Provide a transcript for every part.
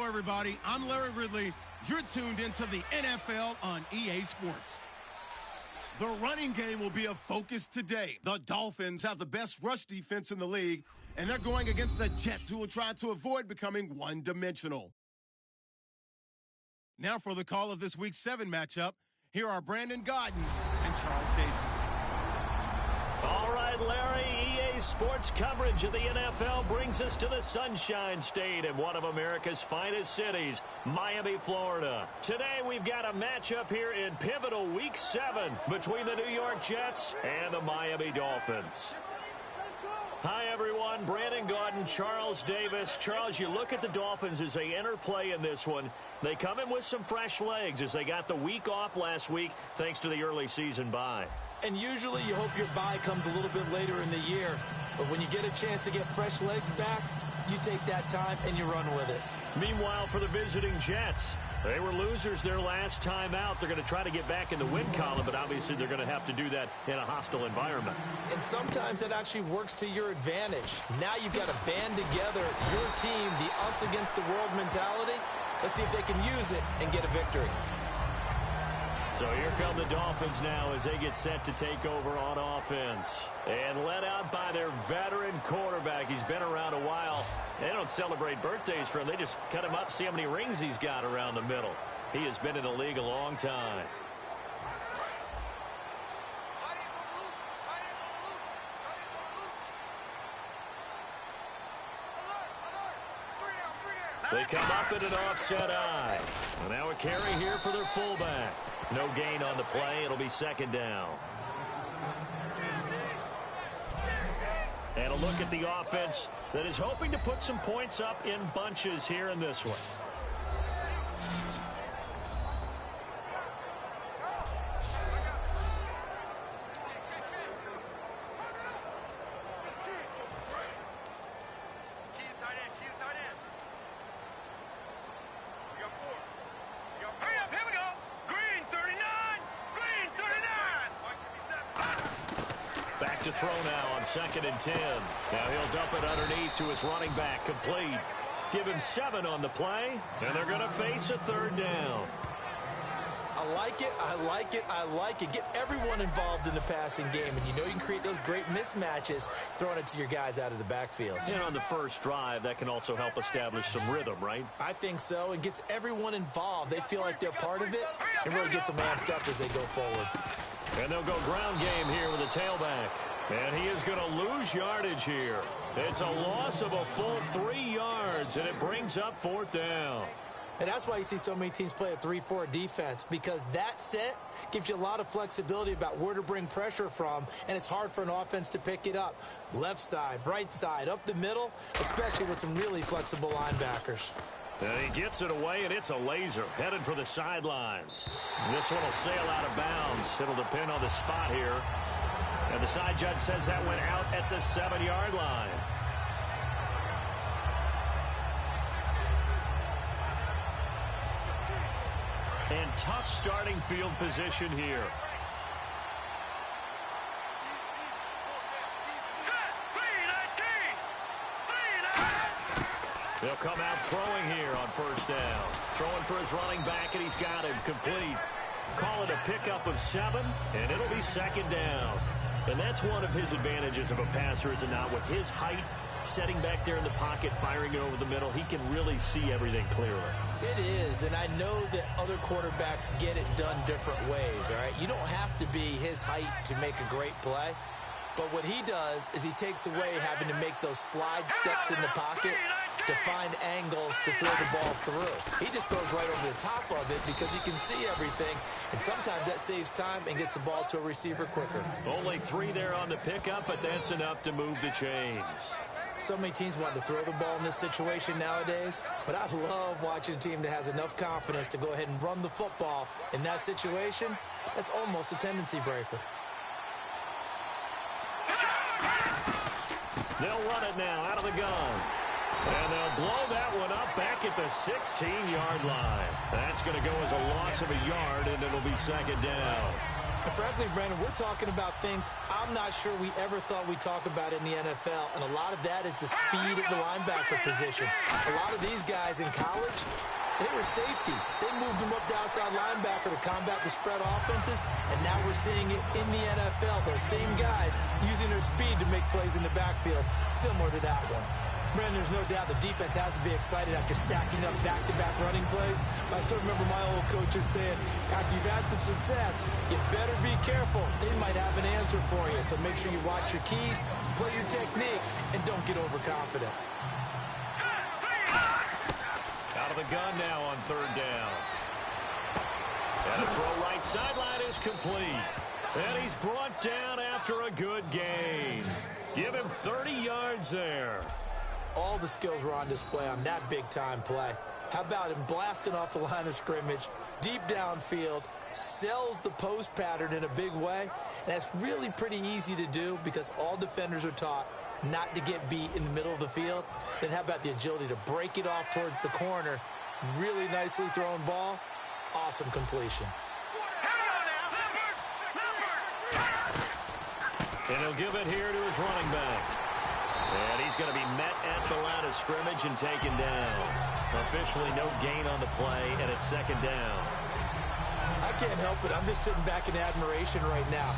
Hello, everybody. I'm Larry Ridley. You're tuned into the NFL on EA Sports. The running game will be a focus today. The Dolphins have the best rush defense in the league, and they're going against the Jets, who will try to avoid becoming one-dimensional. Now for the call of this Week 7 matchup, here are Brandon Gaudin and Charles Davis. All right, Larry, EA Sports coverage of the NFL brings us to the Sunshine State in one of America's finest cities, Miami, Florida. Today, we've got a matchup here in pivotal Week 7 between the New York Jets and the Miami Dolphins. Hi, everyone. Brandon Gaudin, Charles Davis. Charles, you look at the Dolphins as they enter play in this one. They come in with some fresh legs as they got the week off last week thanks to the early season bye. And usually you hope your bye comes a little bit later in the year. But when you get a chance to get fresh legs back, you take that time and you run with it. Meanwhile, for the visiting Jets, they were losers their last time out. They're going to try to get back in the win column, but obviously they're going to have to do that in a hostile environment. And sometimes that actually works to your advantage. Now you've got to band together your team, the us against the world mentality. Let's see if they can use it and get a victory. So here come the Dolphins now as they get set to take over on offense. And led out by their veteran quarterback. He's been around a while. They don't celebrate birthdays for him. They just cut him up, see how many rings he's got around the middle. He has been in the league a long time. They come up in an offset eye. And now a carry here for their fullback. No gain on the play. It'll be second down. And a look at the offense that is hoping to put some points up in bunches here in this one. To throw now on 2nd and 10. Now he'll dump it underneath to his running back, complete. Give him 7 on the play, and they're going to face a 3rd down. I like it, I like it, I like it. Get everyone involved in the passing game, and you know you can create those great mismatches throwing it to your guys out of the backfield. And on the first drive, that can also help establish some rhythm, right? I think so, and gets everyone involved. They feel like they're part of it, and really gets them amped up as they go forward. And they'll go ground game here with a tailback. And he is going to lose yardage here. It's a loss of a full 3 yards, and it brings up 4th down. And that's why you see so many teams play a 3-4 defense, because that set gives you a lot of flexibility about where to bring pressure from, and it's hard for an offense to pick it up. Left side, right side, up the middle, especially with some really flexible linebackers. And he gets it away, and it's a laser headed for the sidelines. This one will sail out of bounds. It'll depend on the spot here. And the side judge says that went out at the 7-yard line. And tough starting field position here. They'll come out throwing here on 1st down. Throwing for his running back, and he's got him complete. Call it a pickup of 7, and it'll be 2nd down. And that's one of his advantages of a passer, is it not? With his height, setting back there in the pocket, firing it over the middle, he can really see everything clearly. It is, and I know that other quarterbacks get it done different ways, all right? You don't have to be his height to make a great play. But what he does is he takes away having to make those slide steps in the pocket to find angles to throw the ball through. He just throws right over the top of it because he can see everything, and sometimes that saves time and gets the ball to a receiver quicker. Only 3 there on the pickup, but that's enough to move the chains. So many teams want to throw the ball in this situation nowadays, but I love watching a team that has enough confidence to go ahead and run the football in that situation. That's almost a tendency breaker. They'll run it now out of the gun. And they'll blow that one up back at the 16-yard line. That's going to go as a loss of a yard, and it'll be 2nd down. And frankly, Brandon, we're talking about things I'm not sure we ever thought we'd talk about in the NFL, and a lot of that is the speed at the linebacker position. A lot of these guys in college, they were safeties. They moved them up to outside linebacker to combat the spread offenses, and now we're seeing it in the NFL. Those same guys using their speed to make plays in the backfield, similar to that one. Brandon, there's no doubt the defense has to be excited after stacking up back-to-back running plays. But I still remember my old coaches saying, after you've had some success, you better be careful. They might have an answer for you. So make sure you watch your keys, play your techniques, and don't get overconfident. Out of the gun now on third down. And a throw right sideline is complete. And he's brought down after a good gain. Give him 30 yards there. All the skills were on display on that big-time play. How about him blasting off the line of scrimmage, deep downfield, sells the post pattern in a big way, and that's really pretty easy to do because all defenders are taught not to get beat in the middle of the field. Then how about the agility to break it off towards the corner? Really nicely thrown ball. Awesome completion. And he'll give it here to his running back. And he's going to be met at the line of scrimmage and taken down. Officially no gain on the play, and it's second down. I can't help it. I'm just sitting back in admiration right now.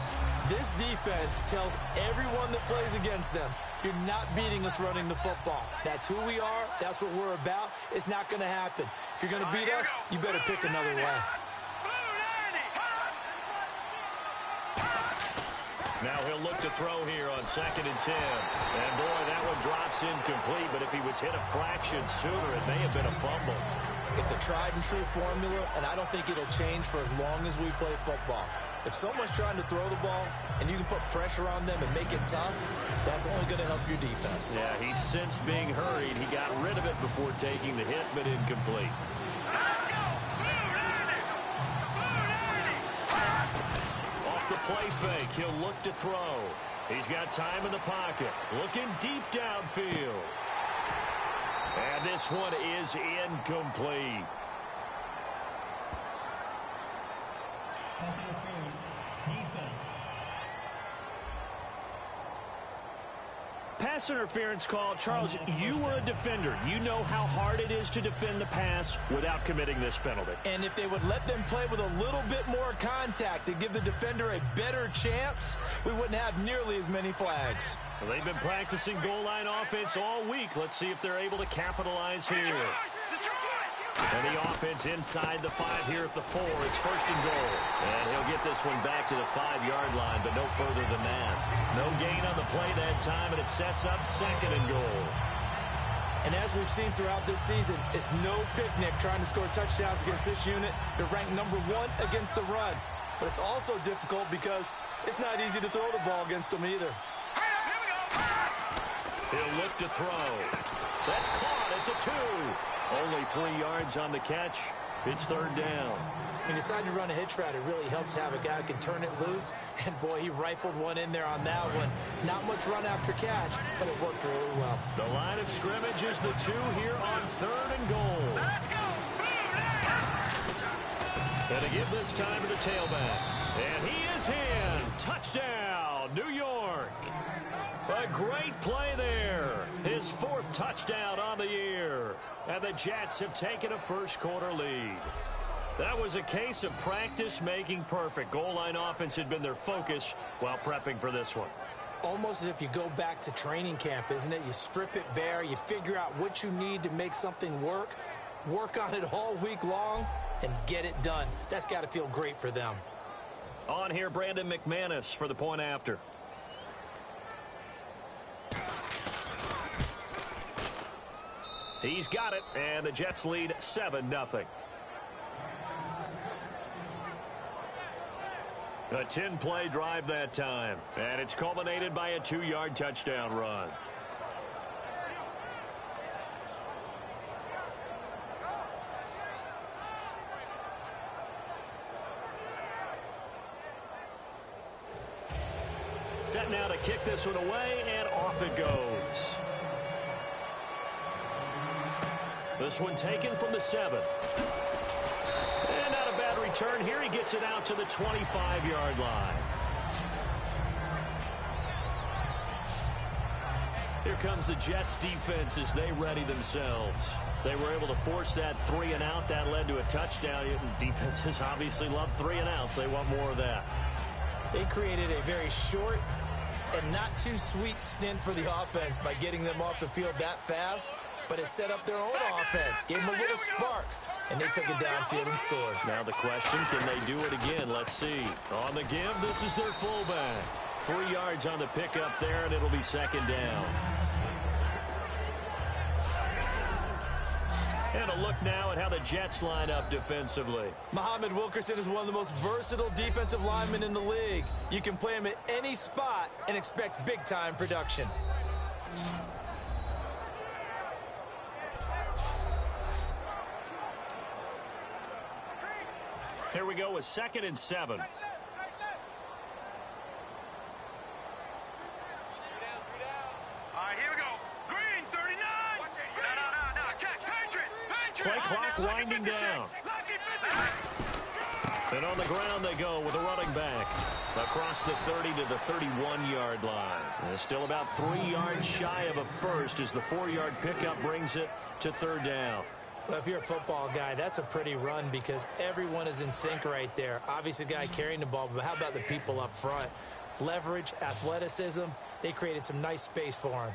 This defense tells everyone that plays against them, you're not beating us running the football. That's who we are. That's what we're about. It's not going to happen. If you're going to beat us, you better pick another way. Now he'll look to throw here on 2nd and 10. And boy, that one drops incomplete, but if he was hit a fraction sooner, it may have been a fumble. It's a tried and true formula, and I don't think it'll change for as long as we play football. If someone's trying to throw the ball and you can put pressure on them and make it tough, that's only going to help your defense. Yeah, he's since being hurried. He got rid of it before taking the hit, but incomplete. Off the play fake, he'll look to throw. He's got time in the pocket, looking deep downfield. And this one is incomplete. Pass interference, defense. Pass interference call. Charles, you were a defender. You know how hard it is to defend the pass without committing this penalty. And if they would let them play with a little bit more contact to give the defender a better chance, we wouldn't have nearly as many flags. Well, they've been practicing goal line offense all week. Let's see if they're able to capitalize here. And the offense inside the 5 here at the 4. It's 1st and goal. And he'll get this one back to the 5-yard line, but no further than that. No gain on the play that time, and it sets up 2nd and goal. And as we've seen throughout this season, it's no picnic trying to score touchdowns against this unit. They're ranked number 1 against the run. But it's also difficult because it's not easy to throw the ball against them either. He'll look to throw. That's caught at the 2. Only 3 yards on the catch. It's 3rd down. When you decide to run a hitch route, it really helps to have a guy who can turn it loose. And, boy, he rifled one in there on that one. Not much run after catch, but it worked really well. The line of scrimmage is the 2 here on 3rd and goal. Let's go! And to give this time to the tailback. And he is in. Touchdown, New York. A great play there. His 4th touchdown on the year. And the Jets have taken a first-quarter lead. That was a case of practice making perfect. Goal line offense had been their focus while prepping for this one. Almost as if you go back to training camp, isn't it? You strip it bare. You figure out what you need to make something work on it all week long, and get it done. That's got to feel great for them. On here, Brandon McManus for the point after. He's got it, and the Jets lead 7-0. A 10-play drive that time, and it's culminated by a 2-yard touchdown run. Set now to kick this one away, and off it goes. This one taken from the 7. And not a bad return here. He gets it out to the 25-yard line. Here comes the Jets defense as they ready themselves. They were able to force that 3-and-out. That led to a touchdown. Defenses obviously love 3-and-outs. They want more of that. They created a very short and not too sweet stint for the offense by getting them off the field that fast, but it set up their own offense, gave them a little spark, and they took it downfield and scored. Now the question, can they do it again? Let's see. On the give, this is their fullback. 3 yards on the pickup there, and it'll be second down. And a look now at how the Jets line up defensively. Muhammad Wilkerson is one of the most versatile defensive linemen in the league. You can play him at any spot and expect big-time production. Here we go with 2nd and 7. Play clock winding down. And on the ground they go with a running back. Across the 30 to the 31-yard line. And still about 3 yards shy of a first as the 4-yard pickup brings it to 3rd down. Well, if you're a football guy, that's a pretty run because everyone is in sync right there. Obviously, the guy carrying the ball, but how about the people up front? Leverage, athleticism, they created some nice space for him.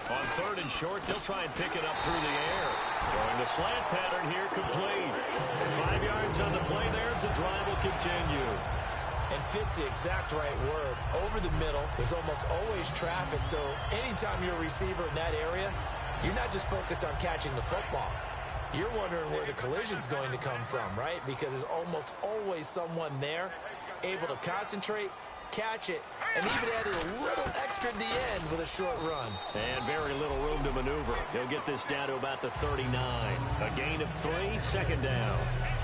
On 3rd and short, they'll try and pick it up through the air. Throwing the slant pattern here, complete. 5 yards on the play there as the drive will continue. And fits the exact right word. Over the middle, there's almost always traffic, so anytime you're a receiver in that area, you're not just focused on catching the football. You're wondering where the collision's going to come from, right? Because there's almost always someone there able to concentrate, catch it, and even added a little extra at the end with a short run. And very little room to maneuver. He'll get this down to about the 39. A gain of 3, 2nd down.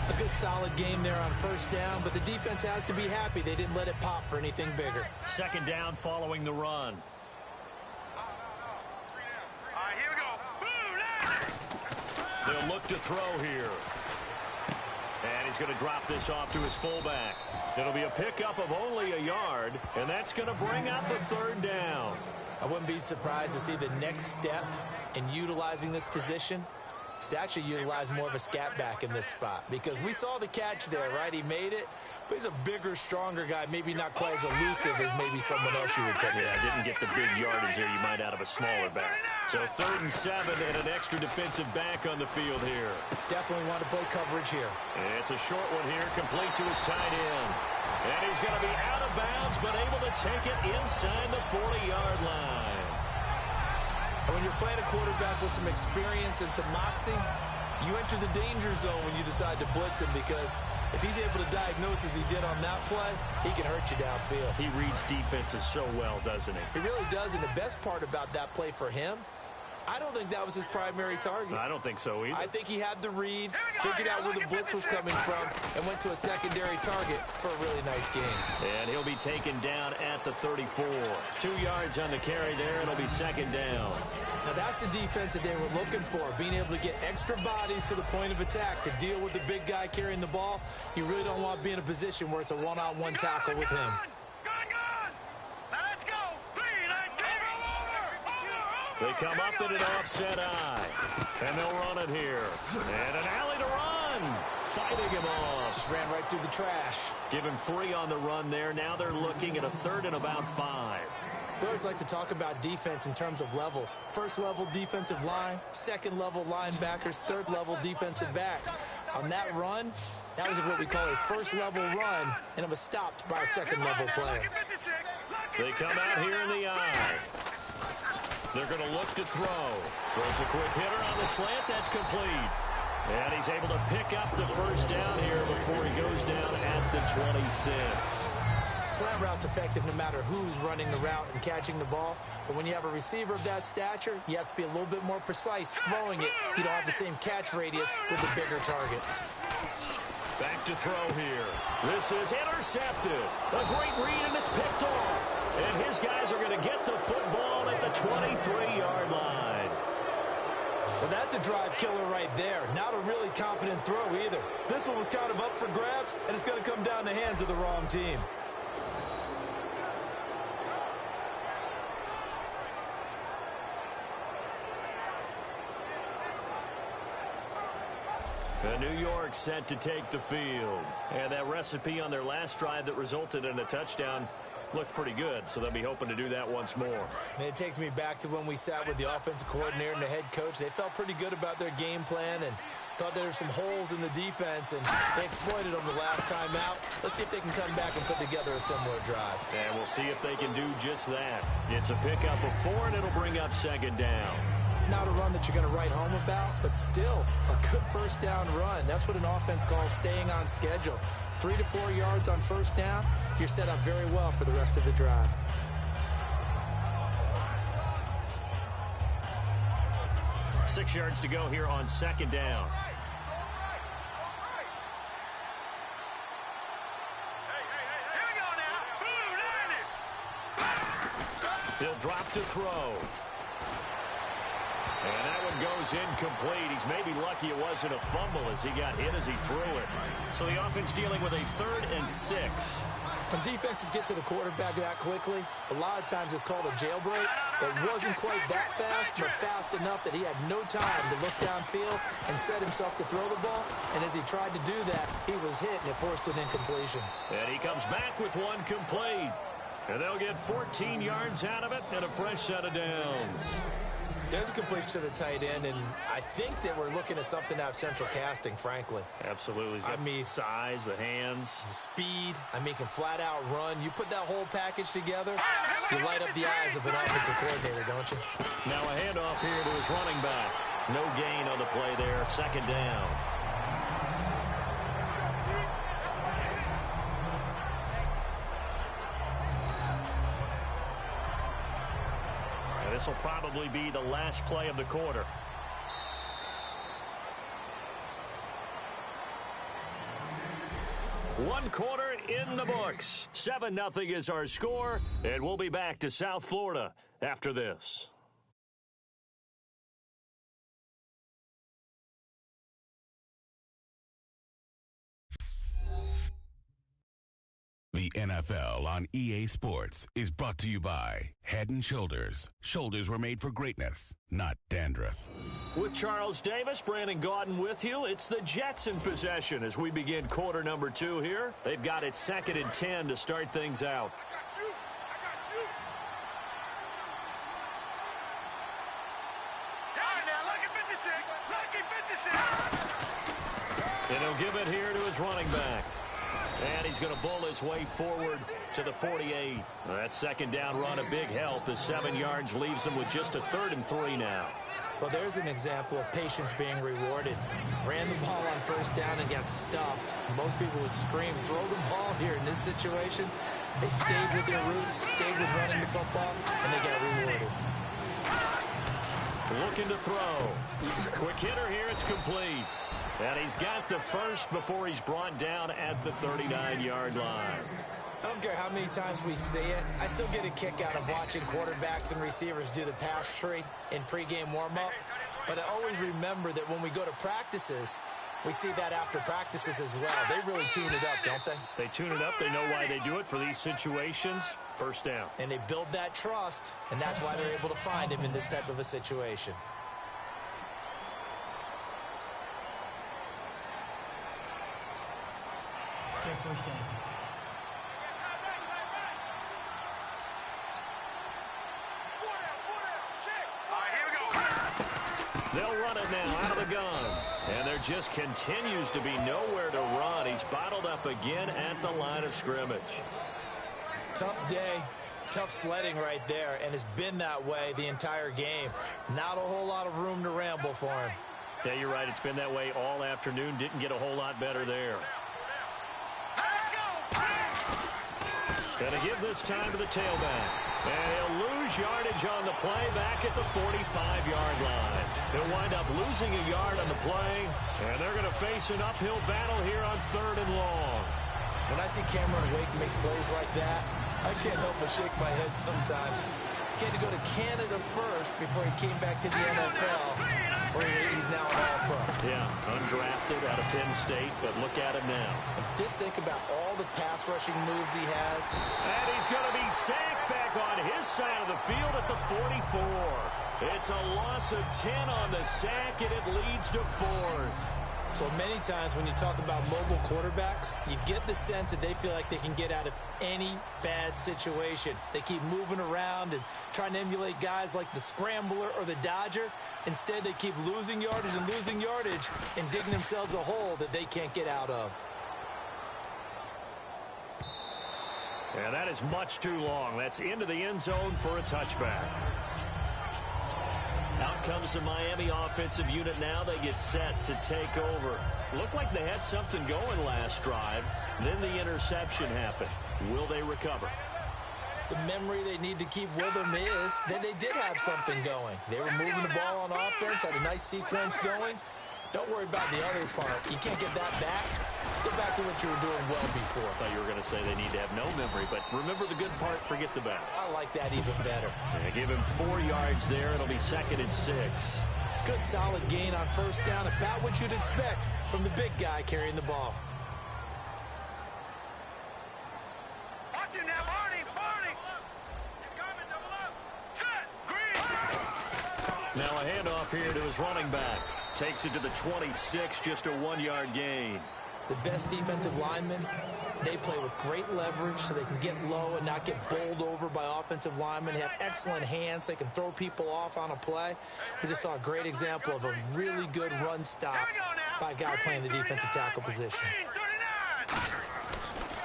A good solid game there on 1st down, but the defense has to be happy they didn't let it pop for anything bigger. 2nd down following the run. Here we go. They'll look to throw here. And he's going to drop this off to his fullback. It'll be a pickup of only a yard, and that's going to bring up the 3rd down. I wouldn't be surprised to see the next step in utilizing this position is to actually utilize more of a scat back in this spot. Because we saw the catch there, right? He made it, but he's a bigger, stronger guy, maybe not quite as elusive as maybe someone else you would put in. Yeah, didn't get the big yardage there you might out of a smaller back. So 3rd and 7 and an extra defensive back on the field here. Definitely want to play coverage here. It's a short one here, complete to his tight end. And he's going to be out of bounds, but able to take it inside the 40-yard line. And when you're playing a quarterback with some experience and some moxie, you enter the danger zone when you decide to blitz him, because if he's able to diagnose as he did on that play, he can hurt you downfield. He reads defenses so well, doesn't he? He really does, and the best part about that play for him, I don't think that was his primary target. I don't think so either. I think he had the read, figured out where the blitz was coming from, and went to a secondary target for a really nice game. And he'll be taken down at the 34. 2 yards on the carry there. It'll be 2nd down. Now that's the defense that they were looking for, being able to get extra bodies to the point of attack to deal with the big guy carrying the ball. You really don't want to be in a position where it's a one-on-one tackle with him. They come up at an offset eye. And they'll run it here. And an alley to run. Fighting him off. Just ran right through the trash. Give him 3 on the run there. Now they're looking at a 3rd and about 5. We always like to talk about defense in terms of levels. 1st level defensive line, 2nd level linebackers, 3rd level defensive backs. On that run, that was what we call a 1st level run, and it was stopped by a 2nd level player. They come out here in the eye. They're going to look to throw. Throws a quick hitter on the slant. That's complete. And he's able to pick up the 1st down here before he goes down at the 26. Slant route's effective no matter who's running the route and catching the ball. But when you have a receiver of that stature, you have to be a little bit more precise throwing it. You don't have the same catch radius with the bigger targets. Back to throw here. This is intercepted. A great read, and it's picked off. And his guys are going to get the football at the 23-yard line. Well, that's That's a drive killer right there. Not a really confident throw either. This one was kind of up for grabs, and it's going to come down the hands of the wrong team. New York set to take the field. And that recipe on their last drive that resulted in a touchdown looked pretty good, so they'll be hoping to do that once more. And it takes me back to when we sat with the offensive coordinator and the head coach. They felt pretty good about their game plan and thought there were some holes in the defense, and they exploited them the last time out. Let's see if they can come back and put together a similar drive. And we'll see if they can do just that. It's a pickup of 4, and it'll bring up second down. Not a run that you're going to write home about, but still a good first down run. That's what an offense calls staying on schedule. 3 to 4 yards on first down, you're set up very well for the rest of the drive. Six yards to go here on second down. Here we go now. Landed. He'll drop to throw. And that one goes incomplete. He's maybe lucky it wasn't a fumble as he got hit as he threw it. So the offense dealing with a 3rd and 6. When defenses get to the quarterback that quickly, a lot of times it's called a jailbreak. It wasn't quite that fast, but fast enough that he had no time to look downfield and set himself to throw the ball. And as he tried to do that, he was hit, and it forced an incompletion. And he comes back with one complete. And they'll get 14 yards out of it and a fresh set of downs. There's a completion to the tight end, and I think that we're looking at something out of central casting, frankly. Absolutely. I mean, size, the hands. the speed. I mean, can flat out run. You put that whole package together, you light up the eyes of an offensive coordinator, don't you? Now a handoff here to his running back. No gain on the play there. Second down. This will probably be the last play of the quarter. One quarter in the books. 7-0 is our score, and we'll be back to South Florida after this. The NFL on EA Sports is brought to you by Head & Shoulders. Shoulders were made for greatness, not dandruff. With Charles Davis, Brandon Gaudin with you. It's the Jets in possession as we begin quarter number 2 here. They've got it 2nd and 10 to start things out. And he'll give it here to his running back. And he's going to bull his way forward to the 48. That second down run, a big help as 7 yards leaves him with just a 3rd and 3 now. Well, there's an example of patience being rewarded. Ran the ball on first down and got stuffed. Most people would scream, throw the ball here in this situation. They stayed with their roots, stayed with running the football, and they got rewarded. Looking to throw. Quick hitter here, it's complete. And he's got the first before he's brought down at the 39-yard line. I don't care how many times we see it. I still get a kick out of watching quarterbacks and receivers do the pass tree in pregame warm-up. But I always remember that when we go to practices, we see that after practices as well. They really tune it up, don't they? They tune it up. They know why they do it for these situations. First down. And they build that trust, and that's why they're able to find him in this type of a situation. Still first down. They'll run it now out of the gun. And there just continues to be nowhere to run. He's bottled up again at the line of scrimmage. Tough day, tough sledding right there, and it's been that way the entire game. Not a whole lot of room to ramble for him. Yeah, you're right. It's been that way all afternoon. Didn't get a whole lot better there. Going to give this time to the tailback. And he'll lose yardage on the play back at the 45-yard line. He'll wind up losing a yard on the play, and they're going to face an uphill battle here on 3rd and long. When I see Cameron Wake make plays like that, I can't help but shake my head sometimes. he had to go to Canada first before he came back to the NFL, where he's now an All-Pro. Yeah, undrafted out of Penn State, but look at him now. And just think about all the pass rushing moves he has. And he's going to be sacked back on his side of the field at the 44. It's a loss of 10 on the sack, and it leads to 4th. Well, many times when you talk about mobile quarterbacks, you get the sense that they feel like they can get out of any bad situation. They keep moving around and trying to emulate guys like the Scrambler or the Dodger. Instead, they keep losing yardage and digging themselves a hole that they can't get out of. And that is much too long. That's into the end zone for a touchback. Out comes the Miami offensive unit now. They get set to take over. Looked like they had something going last drive. Then the interception happened. Will they recover? The memory they need to keep with them is that they did have something going. They were moving the ball on offense, had a nice sequence going. Don't worry about the other part. You can't get that back. Let's go back to what you were doing well before. I thought you were going to say they need to have no memory, but remember the good part, forget the bad. I like that even better. They give him 4 yards there. It'll be 2nd and 6. Good solid gain on first down, about what you'd expect from the big guy carrying the ball. Watch it now, Barney! Set! Green! Now a handoff here to his running back. Takes it to the 26, just a 1-yard gain. The best defensive linemen, they play with great leverage so they can get low and not get bowled over by offensive linemen. They have excellent hands. They can throw people off on a play. We just saw a great example of a really good run stop by a guy playing the defensive tackle position.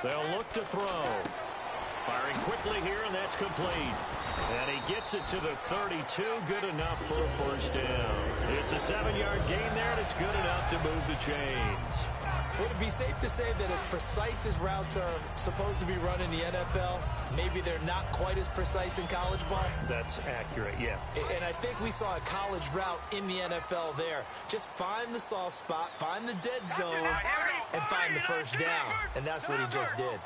They'll look to throw. Firing quickly here, and that's complete. And he gets it to the 32. Good enough for a first down. It's a 7-yard gain there, and it's good enough to move the chains. Would it be safe to say that as precise as routes are supposed to be run in the NFL, maybe they're not quite as precise in college ball? That's accurate, yeah. And I think we saw a college route in the NFL there. Just find the soft spot, find the dead zone, and find the first down. And that's what he just did.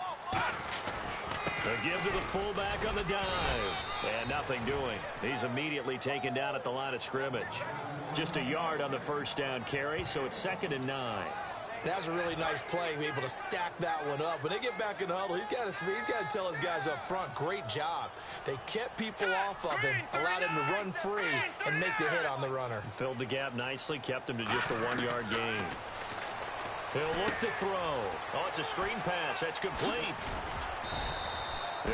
The give to the fullback on the dive. And nothing doing. He's immediately taken down at the line of scrimmage. Just a yard on the first down carry, so it's 2nd and 9. That was a really nice play, be able to stack that one up. When they get back in the huddle, he's got to tell his guys up front, great job. They kept people off of him, allowed him to run free and make the hit on the runner. Filled the gap nicely, kept him to just a 1-yard gain. He'll look to throw. Oh, it's a screen pass. That's complete.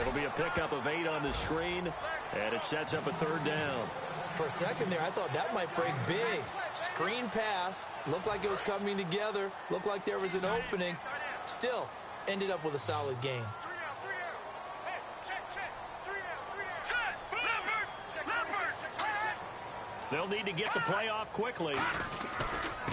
It'll be a pickup of 8 on the screen, and it sets up a 3rd down. For a second there, I thought that might break big. Screen pass. Looked like it was coming together. Looked like there was an opening. Still, ended up with a solid gain. They'll need to get the play off quickly.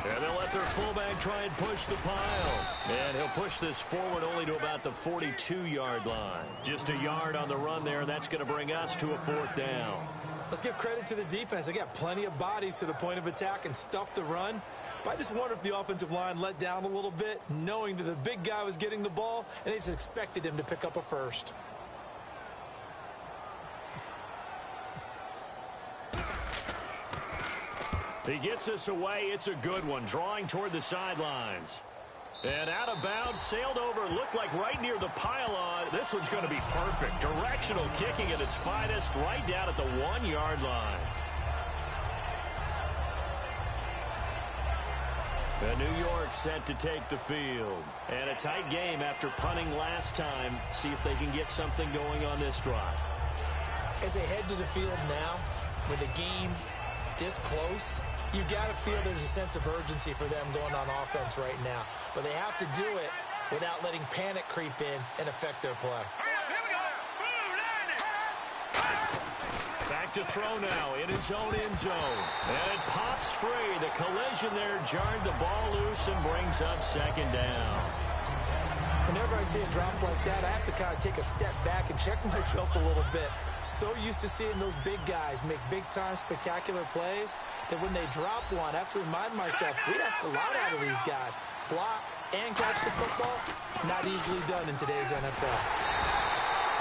And they'll let their fullback try and push the pile. And he'll push this forward only to about the 42-yard line. Just a yard on the run there. That's going to bring us to a 4th down. Let's give credit to the defense. They got plenty of bodies to the point of attack and stuffed the run. But I just wonder if the offensive line let down a little bit, knowing that the big guy was getting the ball, and they just expected him to pick up a first. He gets us away. It's a good one. Drawing toward the sidelines. And out of bounds, sailed over, looked like right near the pylon. This one's going to be perfect. Directional kicking at its finest, right down at the 1-yard line. And New York set to take the field. And a tight game after punting last time. See if they can get something going on this drive. As they head to the field now, with the game this close, you got to feel there's a sense of urgency for them going on offense right now. But they have to do it without letting panic creep in and affect their play. Back to throw now in his own end zone. And it pops free. The collision there jarred the ball loose and brings up 2nd down. Whenever I see a drop like that, I have to kind of take a step back and check myself a little bit. So used to seeing those big guys make big-time spectacular plays that when they drop one, I have to remind myself, we ask a lot out of these guys. Block and catch the football, not easily done in today's NFL.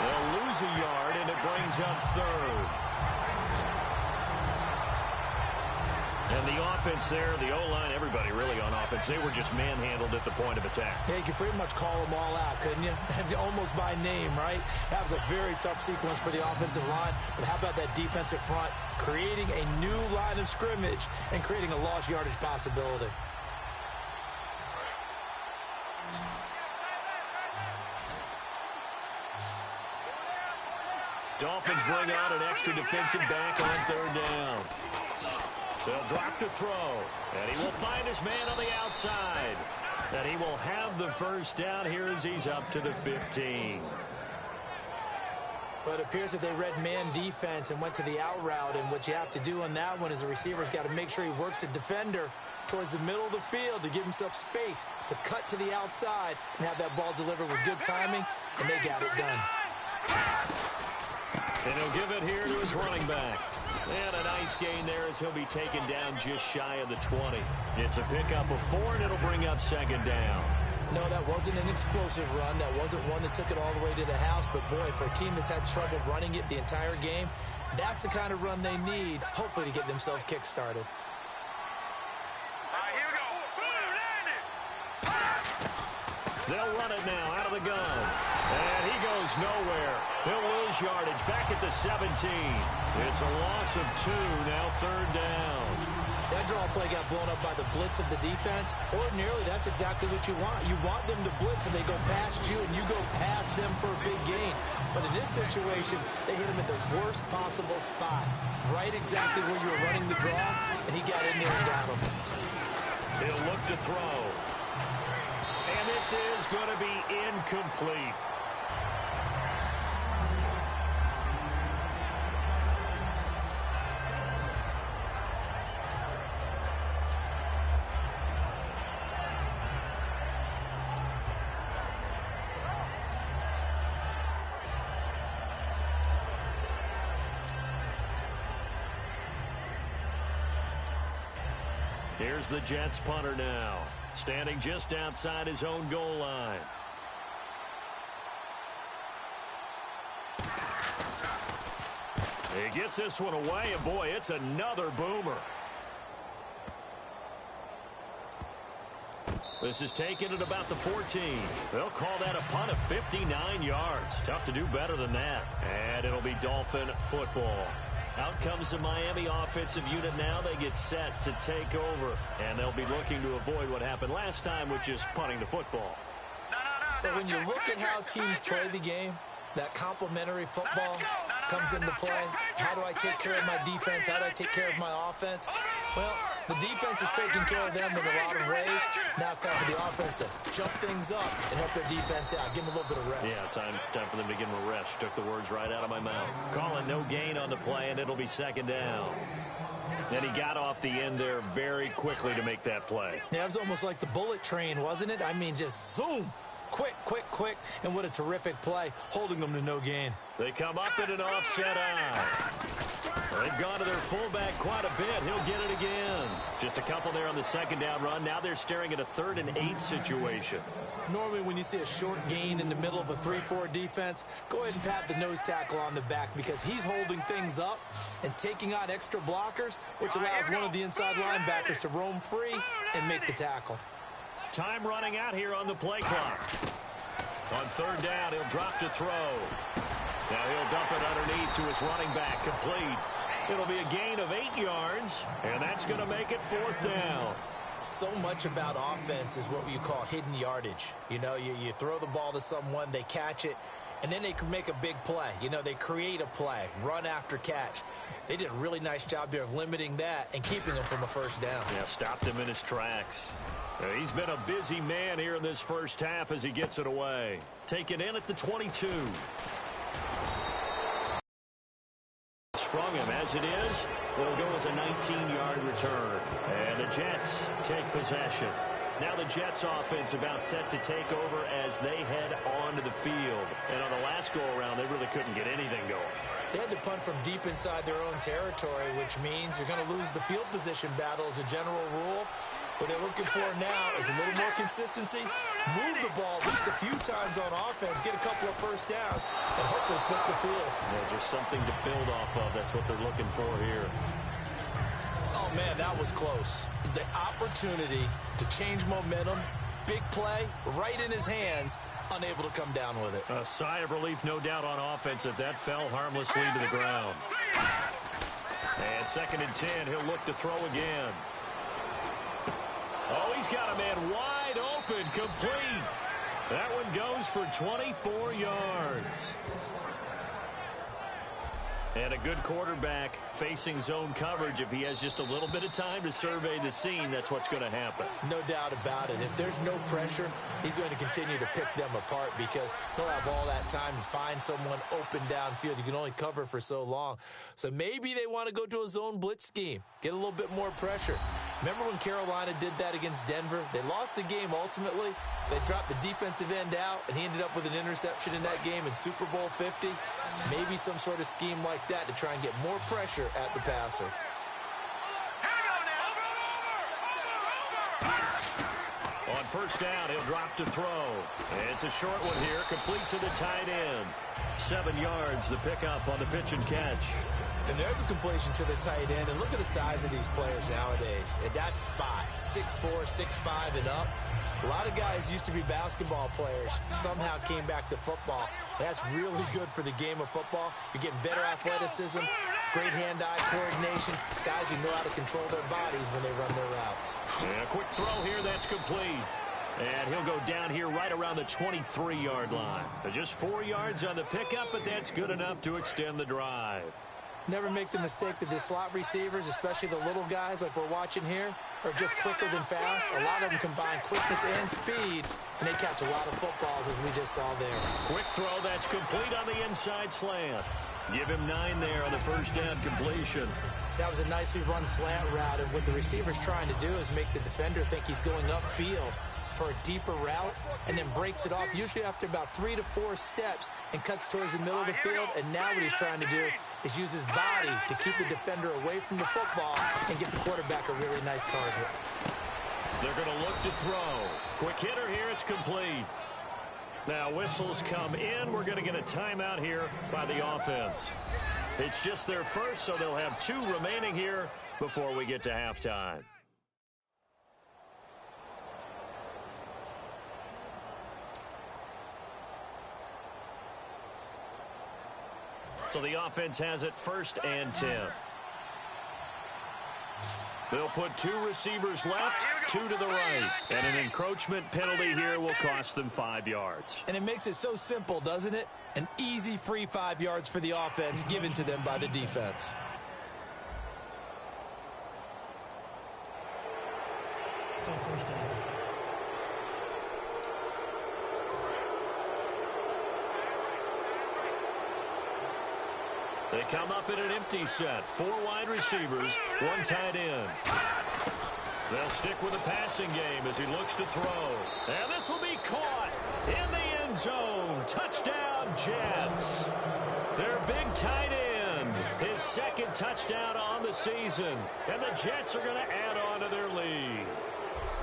They'll lose a yard, and it brings up 3rd. offense there, the O-line, everybody really on offense, they were just manhandled at the point of attack. Yeah, you could pretty much call them all out, couldn't you? Almost by name, right? That was a very tough sequence for the offensive line. But how about that defensive front creating a new line of scrimmage and creating a lost yardage possibility? Dolphins bring out an extra defensive back on third down. They'll drop to throw, and he will find his man on the outside. And he will have the first down here as he's up to the 15. But it appears that they read man defense and went to the out route, and what you have to do on that one is the receiver's got to make sure he works the defender towards the middle of the field to give himself space to cut to the outside and have that ball delivered with good timing, and they got it done. And he'll give it here to his running back. And a nice gain there as he'll be taken down just shy of the 20. It's a pickup of 4, and it'll bring up second down. No, that wasn't an explosive run. That wasn't one that took it all the way to the house. But, boy, for a team that's had trouble running it the entire game, that's the kind of run they need, hopefully, to get themselves kick-started. Here we go. They'll run it now out of the gun. And he goes nowhere. He'll lose yardage back at the 17. It's a loss of 2, now third down. That draw play got blown up by the blitz of the defense. Ordinarily, that's exactly what you want. You want them to blitz, and they go past you, and you go past them for a big gain. But in this situation, they hit him at the worst possible spot, right exactly where you were running the draw, and he got in there and got him. He'll look to throw. And this is going to be incomplete. Here's the Jets punter now, standing just outside his own goal line. He gets this one away, and boy, it's another boomer. This is taken at about the 14. They'll call that a punt of 59 yards. Tough to do better than that. And it'll be Dolphin football. Out comes the Miami offensive unit now. They get set to take over, and they'll be looking to avoid what happened last time, which is punting the football. But when you look at how teams play the game, that complementary football comes into play. How do I take care of my defense? How do I take care of my offense? Well, the defense is taking care of them in a lot of ways. Now it's time for the offense to jump things up and help their defense out. Give them a little bit of rest. Yeah, time for them to give them a rest. Took the words right out of my mouth. Calling no gain on the play, and it'll be second down. And he got off the end there very quickly to make that play. Yeah, it was almost like the bullet train, wasn't it? I mean, just zoom. Quick, quick, quick, and what a terrific play, holding them to no gain. They come up in an offset eye. They've gone to their fullback quite a bit. He'll get it again. Just a couple there on the second down run. Now they're staring at a 3rd and 8 situation. Normally when you see a short gain in the middle of a 3-4 defense, go ahead and pat the nose tackle on the back because he's holding things up and taking on extra blockers, which allows one of the inside linebackers to roam free and make the tackle. Time running out here on the play clock. On 3rd down, he'll drop to throw. Now he'll dump it underneath to his running back, complete. It'll be a gain of 8 yards, and that's going to make it 4th down. So much about offense is what you call hidden yardage. You know, you throw the ball to someone, they catch it, and then they can make a big play. You know, they create a play, run after catch. They did a really nice job there of limiting that and keeping him from a first down. Yeah, stopped him in his tracks. He's been a busy man here in this first half as he gets it away. Taken in at the 22. Sprung him as it is. It'll go as a 19-yard return. And the Jets take possession. Now the Jets offense about set to take over as they head onto the field. And on the last go-around, they really couldn't get anything going. They had to punt from deep inside their own territory, which means you're going to lose the field position battle as a general rule. What they're looking for now is a little more consistency, move the ball at least a few times on offense, get a couple of first downs, and hopefully flip the field. Yeah, just something to build off of. That's what they're looking for here. Oh, Oh, man, that was close. The opportunity to change momentum, big play, right in his hands, unable to come down with it. A sigh of relief, no doubt, on offense if that fell harmlessly to the ground. And 2nd and 10, he'll look to throw again. Oh, he's got a man wide open, complete. That one goes for 24 yards. And a good quarterback facing zone coverage. If he has just a little bit of time to survey the scene, that's what's going to happen. No doubt about it. If there's no pressure, he's going to continue to pick them apart because he'll have all that time to find someone open downfield. You can only cover for so long. So maybe they want to go to a zone blitz scheme, get a little bit more pressure. Remember when Carolina did that against Denver? They lost the game ultimately. They dropped the defensive end out, and he ended up with an interception in that game in Super Bowl 50. Maybe some sort of scheme like that to try and get more pressure at the passer. On 1st down, he'll drop to throw. It's a short one here, complete to the tight end. 7 yards, the pickup on the pitch and catch. And there's a completion to the tight end. And look at the size of these players nowadays. At that spot, 6'4", 6'5", and up. A lot of guys used to be basketball players, somehow came back to football. That's really good for the game of football. You're getting better athleticism, great hand-eye coordination, guys who know how to control their bodies when they run their routes. And a quick throw here, that's complete. And he'll go down here right around the 23-yard line. Just 4 yards on the pickup, but that's good enough to extend the drive. Never make the mistake that the slot receivers, especially the little guys like we're watching here, are just quicker than fast. A lot of them combine quickness and speed, and they catch a lot of footballs, as we just saw there. Quick throw, that's complete on the inside slant. Give him 9 there on the 1st down completion. That was a nicely run slant route, and what the receiver's trying to do is make the defender think he's going upfield for a deeper route, and then breaks it off, usually after about 3 to 4 steps, and cuts towards the middle of the field. And now what he's trying to do is use his body to keep the defender away from the football and get the quarterback a really nice target. They're going to look to throw. Quick hitter here, it's complete. Now whistles come in. We're going to get a timeout here by the offense. It's just their first, so they'll have 2 remaining here before we get to halftime. So the offense has it 1st and 10. They'll put 2 receivers left, 2 to the right. And an encroachment penalty here will cost them 5 yards. And it makes it so simple, doesn't it? An easy free 5 yards for the offense given to them by the defense. Still 1st down. They come up in an empty set. 4 wide receivers, 1 tight end. They'll stick with the passing game as he looks to throw. And this will be caught in the end zone. Touchdown, Jets. Their big tight end, his 2nd touchdown on the season. And the Jets are going to add on to their lead.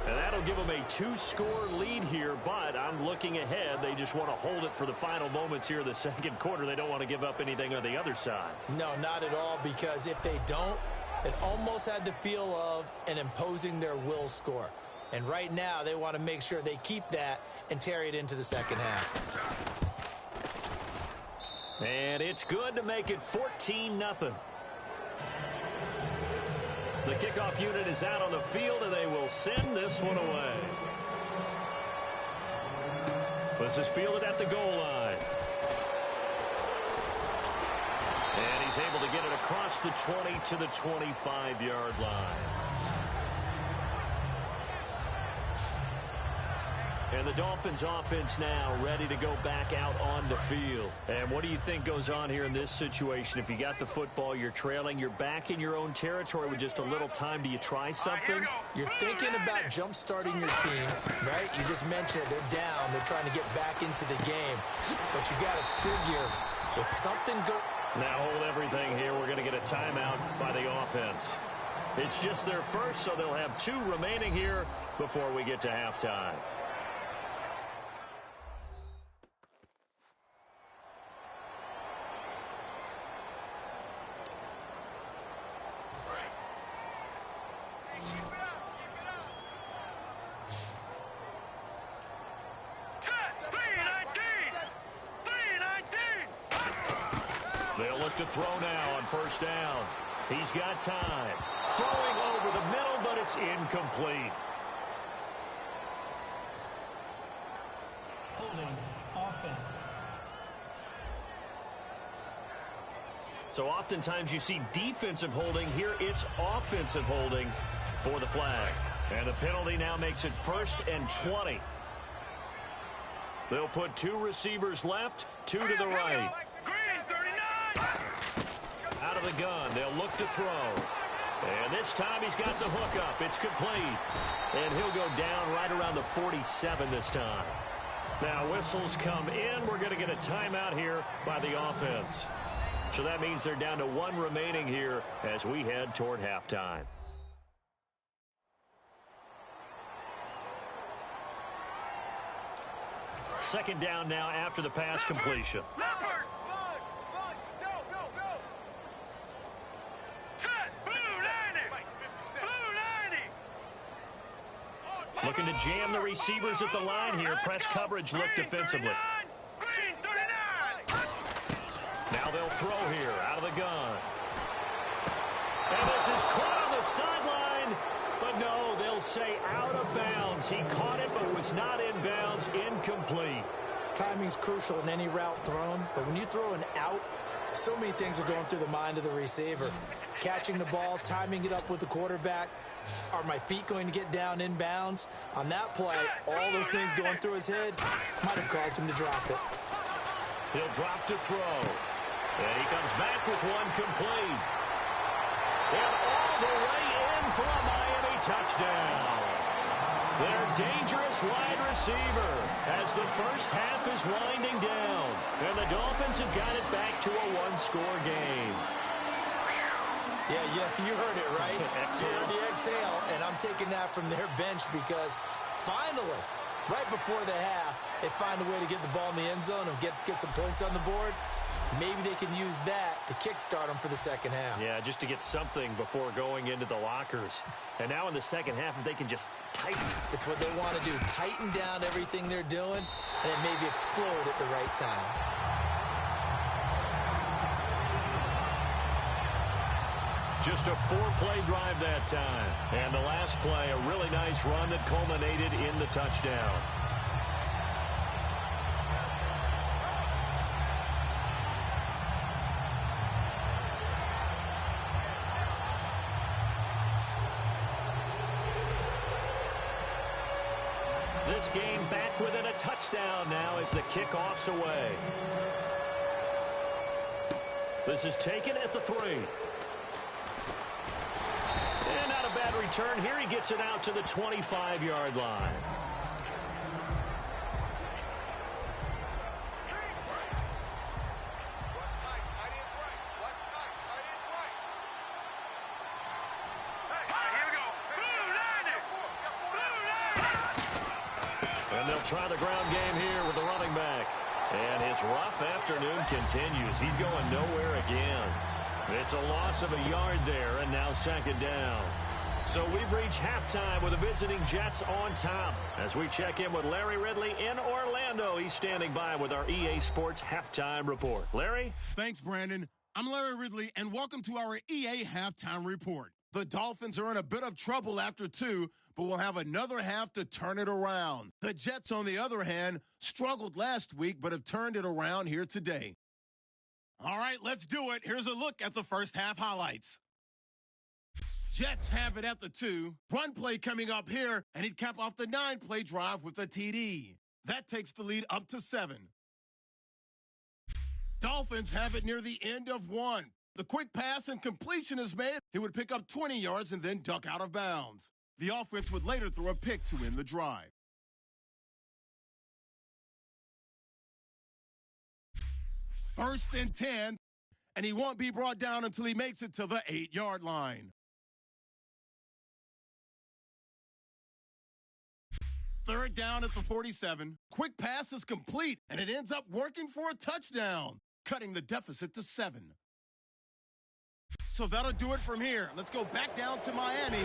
And that'll give them a 2-score lead here, but I'm looking ahead. They just want to hold it for the final moments here of the 2nd quarter. They don't want to give up anything on the other side. No, not at all, because if they don't, it almost had the feel of an imposing their will score. And right now, they want to make sure they keep that and carry it into the 2nd half. And it's good to make it 14-0. The kickoff unit is out on the field, and they will send this one away. This is fielded at the goal line. And he's able to get it across the 20 to the 25-yard line. And the Dolphins offense now ready to go back out on the field. And what do you think goes on here in this situation? If you got the football, you're trailing, you're back in your own territory with just a little time. Do you try something? You're thinking about jump-starting your team, right? You just mentioned it. They're down. They're trying to get back into the game. But you got to figure if something goes... Now hold everything here. We're going to get a timeout by the offense. It's just their first, so they'll have 2 remaining here before we get to halftime. to throw now on first down. He's got time. Throwing over the middle, but it's incomplete. Holding offense. So oftentimes you see defensive holding. Here it's offensive holding for the flag. And the penalty now makes it 1st and 20. They'll put 2 receivers left, 2 to the right. Out of the gun, they'll look to throw. And this time he's got the hook up. It's complete. And he'll go down right around the 47 this time. Now whistles come in. We're going to get a timeout here by the offense. So that means they're down to 1 remaining here as we head toward halftime. Second down now after the pass completion. Looking to jam the receivers at the line here. Press coverage look defensively. Now they'll throw here out of the gun. And this is caught on the sideline. But no, they'll say out of bounds. He caught it but was not in bounds. Incomplete. Timing's crucial in any route thrown. But when you throw an out, so many things are going through the mind of the receiver. Catching the ball, timing it up with the quarterback. Are my feet going to get down in bounds? On that play, all those things going through his head might have caused him to drop it. He'll drop to throw. And he comes back with one complete. And all the way in for a Miami touchdown. Their dangerous wide receiver as the first half is winding down. And the Dolphins have got it back to a 1-score game. Yeah, you heard it, right? Exhale. You heard the exhale, and I'm taking that from their bench because finally, right before the half, they find a way to get the ball in the end zone and get some points on the board. Maybe they can use that to kickstart them for the second half. Yeah, just to get something before going into the lockers. And now in the second half, if they can just tighten. It's what they want to do, tighten down everything they're doing, and then maybe explode at the right time. Just a 4-play drive that time. And the last play, a really nice run that culminated in the touchdown. This game back within a touchdown now as the kickoff's away. This is taken at the 3. And not a bad return here. He gets it out to the 25-yard line. And they'll try the ground game here with the running back. And his rough afternoon continues. He's going nowhere again. It's a loss of a yard there, and now second down. So we've reached halftime with the visiting Jets on top. As we check in with Larry Ridley in Orlando, he's standing by with our EA Sports Halftime Report. Larry? Thanks, Brandon. I'm Larry Ridley, and welcome to our EA Halftime Report. The Dolphins are in a bit of trouble after 2, but will have another half to turn it around. The Jets, on the other hand, struggled last week, but have turned it around here today. All right, let's do it. Here's a look at the first half highlights. Jets have it at the 2. Run play coming up here, and he'd cap off the 9-play drive with a TD. That takes the lead up to 7. Dolphins have it near the end of 1. The quick pass and completion is made. He would pick up 20 yards and then duck out of bounds. The offense would later throw a pick to end the drive. First and 10, and he won't be brought down until he makes it to the 8-yard line. Third down at the 47. Quick pass is complete, and it ends up working for a touchdown, cutting the deficit to 7. So that'll do it from here. Let's go back down to Miami.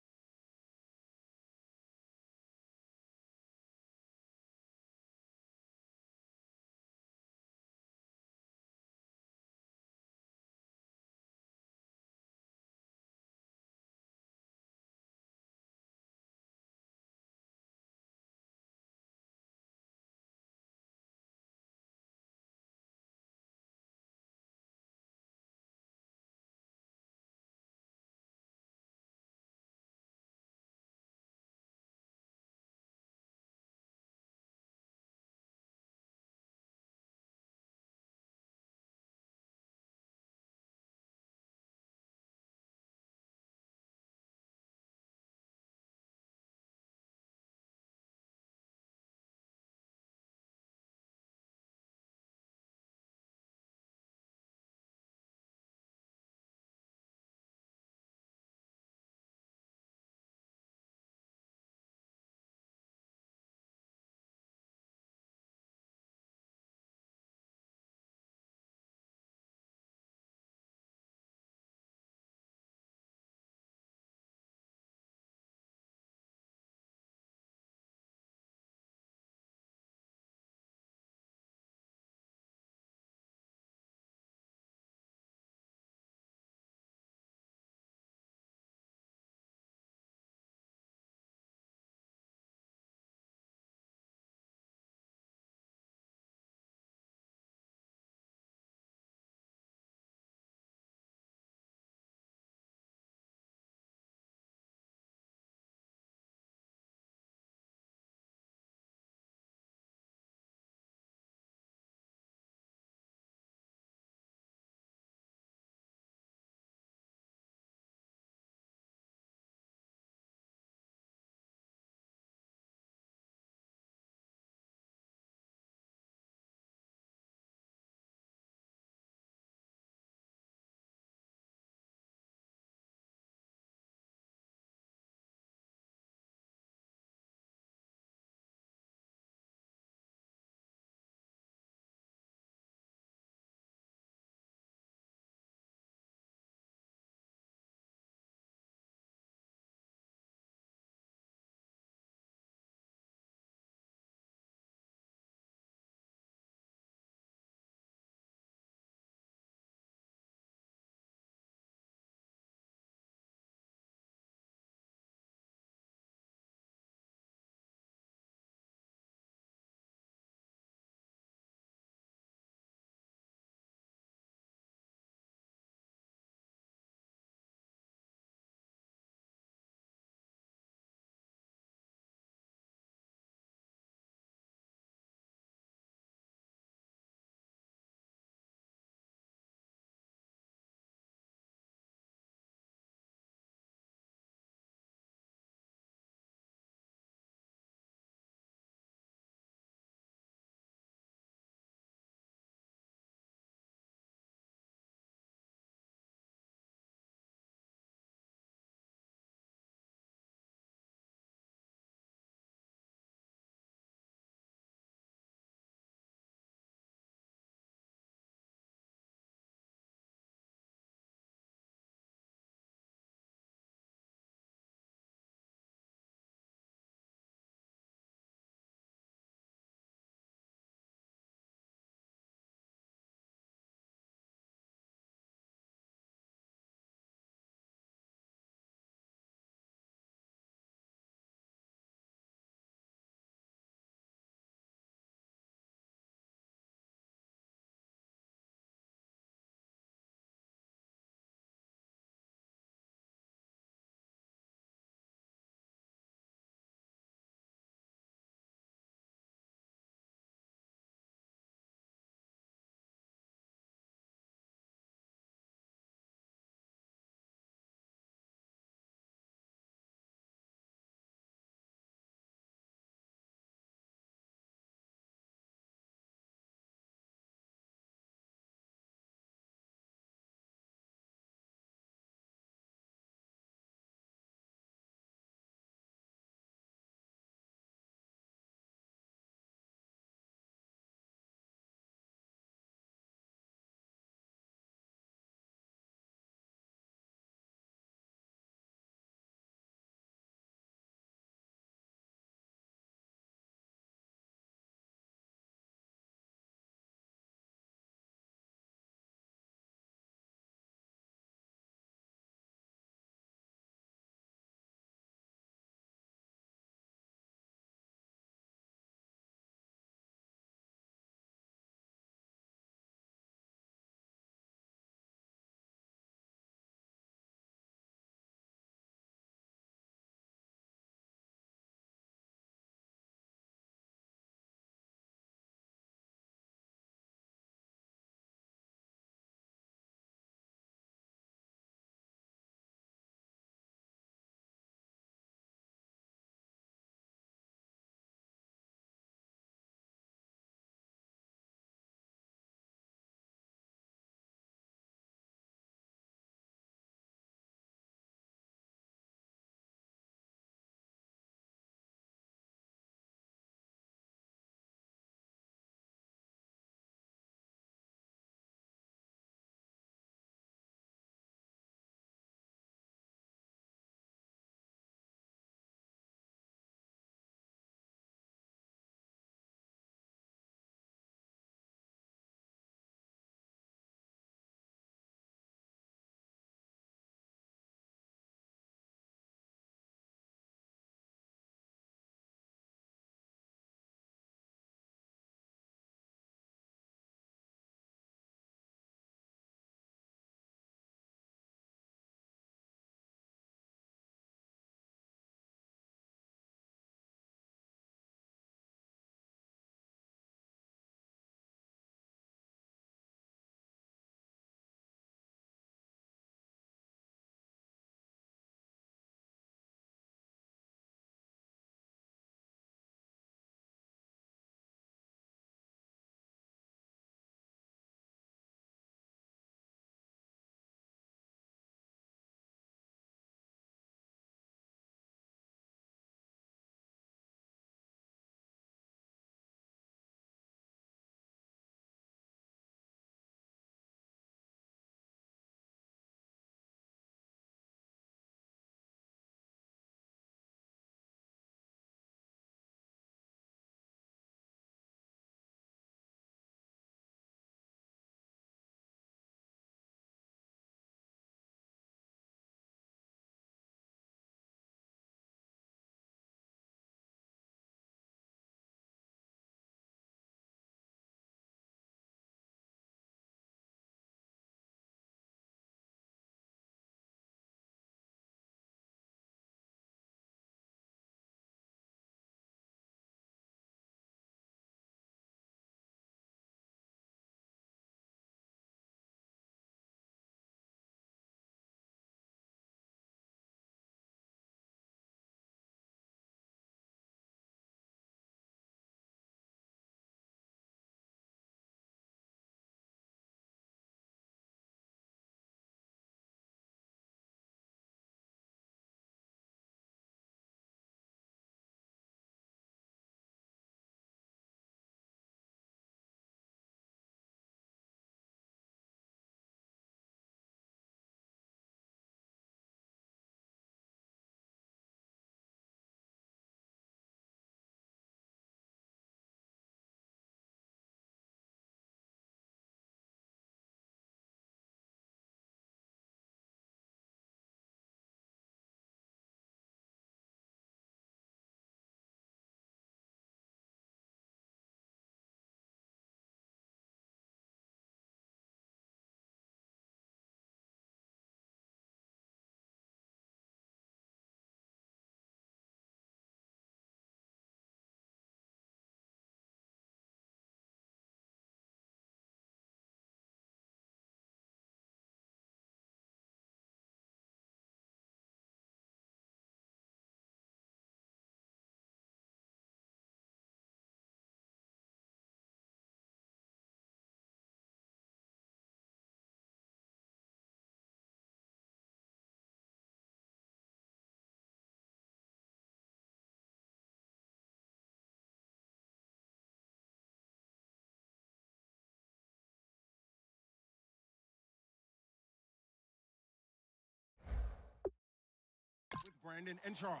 Brandon and Charles.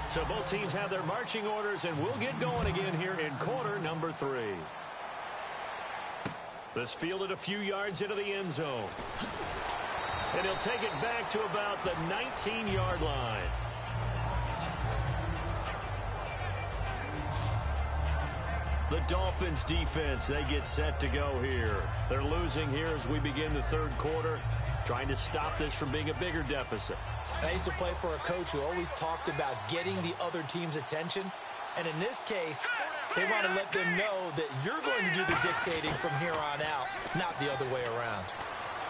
So both teams have their marching orders, and we'll get going again here in quarter number 3. This fielded a few yards into the end zone. And he'll take it back to about the 19-yard line. The Dolphins defense, they get set to go here. They're losing here as we begin the third quarter, trying to stop this from being a bigger deficit. I used to play for a coach who always talked about getting the other team's attention. And in this case, they want to let them know that you're going to do the dictating from here on out, not the other way around.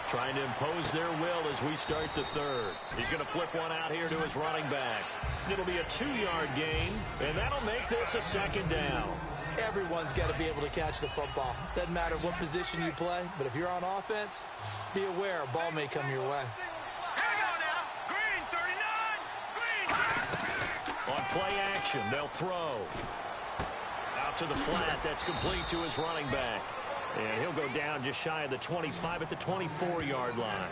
Trying to impose their will as we start the third. He's going to flip one out here to his running back. It'll be a 2-yard gain, and that'll make this a second down. Everyone's got to be able to catch the football. Doesn't matter what position you play, but if you're on offense, be aware a ball may come your way. On play action, they'll throw. Out to the flat, that's complete to his running back. And he'll go down just shy of the 25 at the 24-yard line.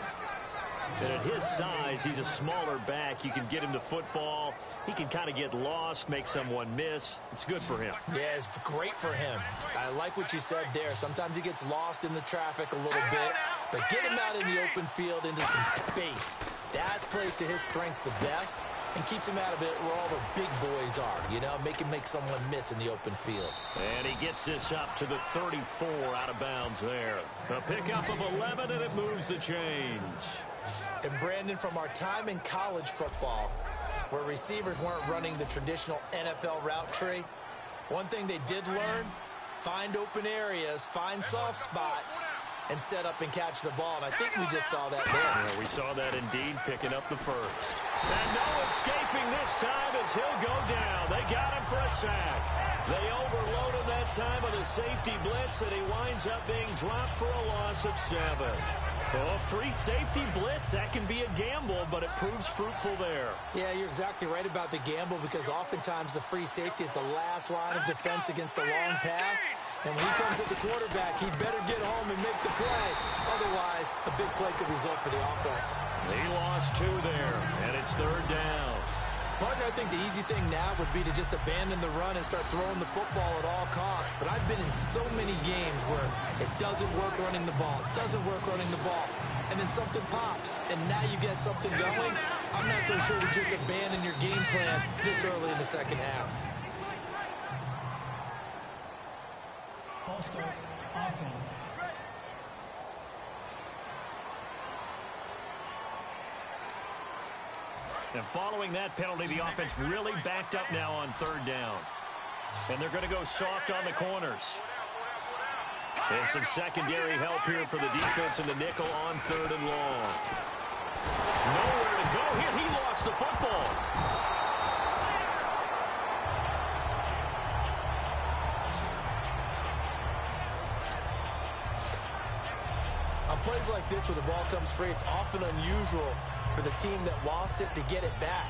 And at his size, he's a smaller back. You can get him the football. He can kind of get lost, make someone miss. It's good for him. Yeah, it's great for him. I like what you said there. Sometimes he gets lost in the traffic a little bit. But get him out in the open field into some space. That plays to his strengths the best and keeps him out of it where all the big boys are, you know, make someone miss in the open field. And he gets this up to the 34 out of bounds there. A pickup of 11, and it moves the chains. And Brandon, from our time in college football, where receivers weren't running the traditional NFL route tree, one thing they did learn, find open areas, find soft spots, and set up and catch the ball. And I think we just saw that there. Yeah, we saw that indeed, picking up the first. And no escaping this time as he'll go down. They got him for a sack. They overloaded that time with a safety blitz, and he winds up being dropped for a loss of 7. Oh, free safety blitz, that can be a gamble, but it proves fruitful there. Yeah, you're exactly right about the gamble, because oftentimes the free safety is the last line of defense against a long pass. And when he comes at the quarterback, he'd better get home and make the play. Otherwise, a big play could result for the offense. He lost 2 there, and it's third down. Partner, I think the easy thing now would be to just abandon the run and start throwing the football at all costs. But I've been in so many games where it doesn't work running the ball. It doesn't work running the ball. And then something pops, and now you get something going. I'm not so sure to just abandon your game plan this early in the second half. False start, offense. And following that penalty, the offense really backed up now on third down. And they're going to go soft on the corners. And some secondary help here for the defense in the nickel on third and long. Nowhere to go here. He lost the football. On plays like this where the ball comes free, it's often unusual for the team that lost it to get it back,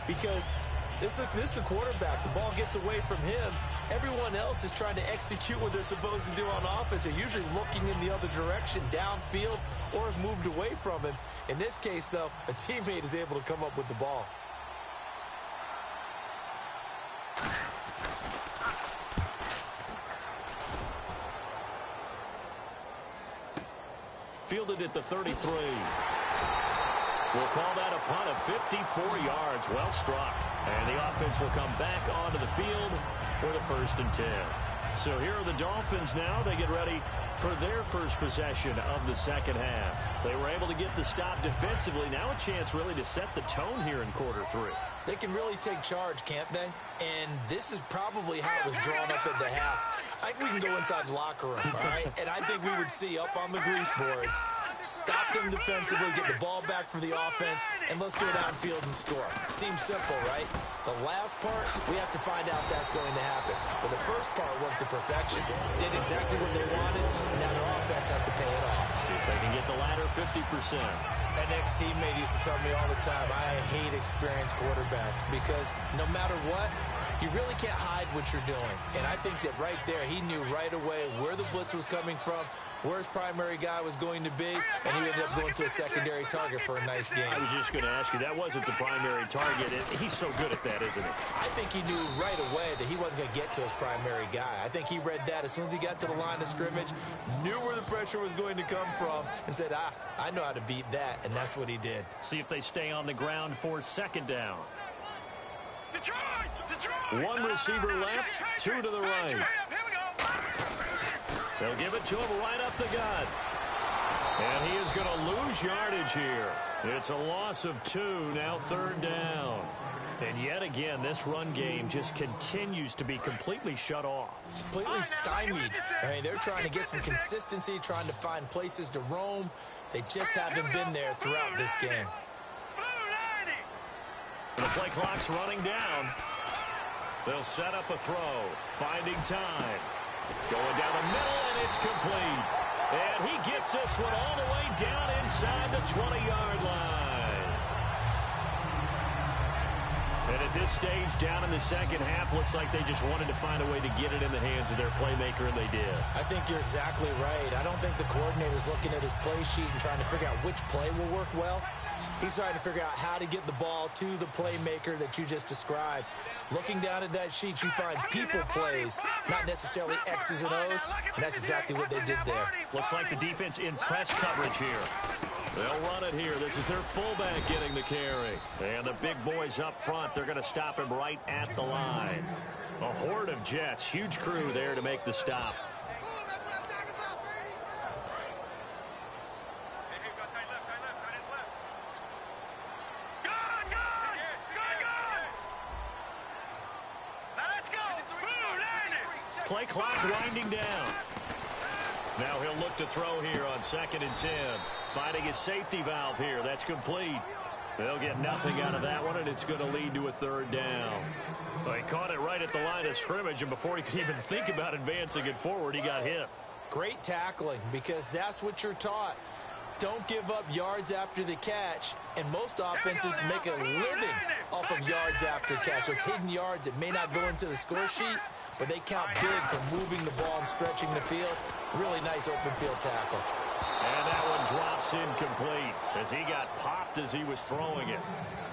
because this is the quarterback. The ball gets away from him. Everyone else is trying to execute what they're supposed to do on offense. They're usually looking in the other direction, downfield, or have moved away from him. In this case, though, a teammate is able to come up with the ball. Fielded at the 33. We'll call that a punt of 54 yards. Well struck. And the offense will come back onto the field for the 1st and 10. So here are the Dolphins now. They get ready for their first possession of the second half. They were able to get the stop defensively. Now a chance really to set the tone here in quarter 3. They can really take charge, can't they? And this is probably how it was drawn up at the half. I think we can go inside the locker room, all right? And I think we would see up on the grease boards, stop them defensively, get the ball back for the offense, and let's go downfield and score. Seems simple, right? The last part, we have to find out that's going to happen. But the first part worked to perfection. Did exactly what they wanted, and now their offense has to pay it off. See if they can get the latter 50%. An ex-teammate used to tell me all the time, I hate experienced quarterbacks, because no matter what, You really can't hide what you're doing. And I think that right there, he knew right away where the blitz was coming from, where his primary guy was going to be, and he ended up going to a secondary target for a nice game. I was just going to ask you, that wasn't the primary target. He's so good at that, isn't he? I think he knew right away that he wasn't going to get to his primary guy. I think he read that as soon as he got to the line of scrimmage, knew where the pressure was going to come from, and said, I know how to beat that, and that's what he did. See if they stay on the ground for second down. Detroit! One receiver left, two to the right. Here we go. They'll give it to him right up the gut. And he is going to lose yardage here. It's a loss of 2, now third down. And yet again, this run game just continues to be completely shut off. Completely stymied. I mean, they're trying to get some consistency, trying to find places to roam. They just haven't been there throughout this game. The play clock's running down. They'll set up a throw. Finding time. Going down the middle, and it's complete. And he gets this one all the way down inside the 20-yard line. And at this stage, down in the second half, looks like they just wanted to find a way to get it in the hands of their playmaker, and they did. I think you're exactly right. I don't think the coordinator's looking at his play sheet and trying to figure out which play will work well. He's trying to figure out how to get the ball to the playmaker that you just described. Looking down at that sheet, you find people plays, not necessarily X's and O's, and that's exactly what they did there. Looks like the defense in press coverage here. They'll run it here. This is their fullback getting the carry. And the big boys up front, they're going to stop him right at the line. A horde of Jets, huge crew there to make the stop. Play clock winding down. Now he'll look to throw here on 2nd and 10. Finding his safety valve here. That's complete. They'll get nothing out of that one, and it's going to lead to a third down. Well, he caught it right at the line of scrimmage, and before he could even think about advancing it forward, he got hit. Great tackling, because that's what you're taught. Don't give up yards after the catch, and most offenses make a living off of yards after catch. Those hidden yards that may not go into the score sheet, but they count big for moving the ball and stretching the field. Really nice open field tackle. And that one drops incomplete as he got popped as he was throwing it.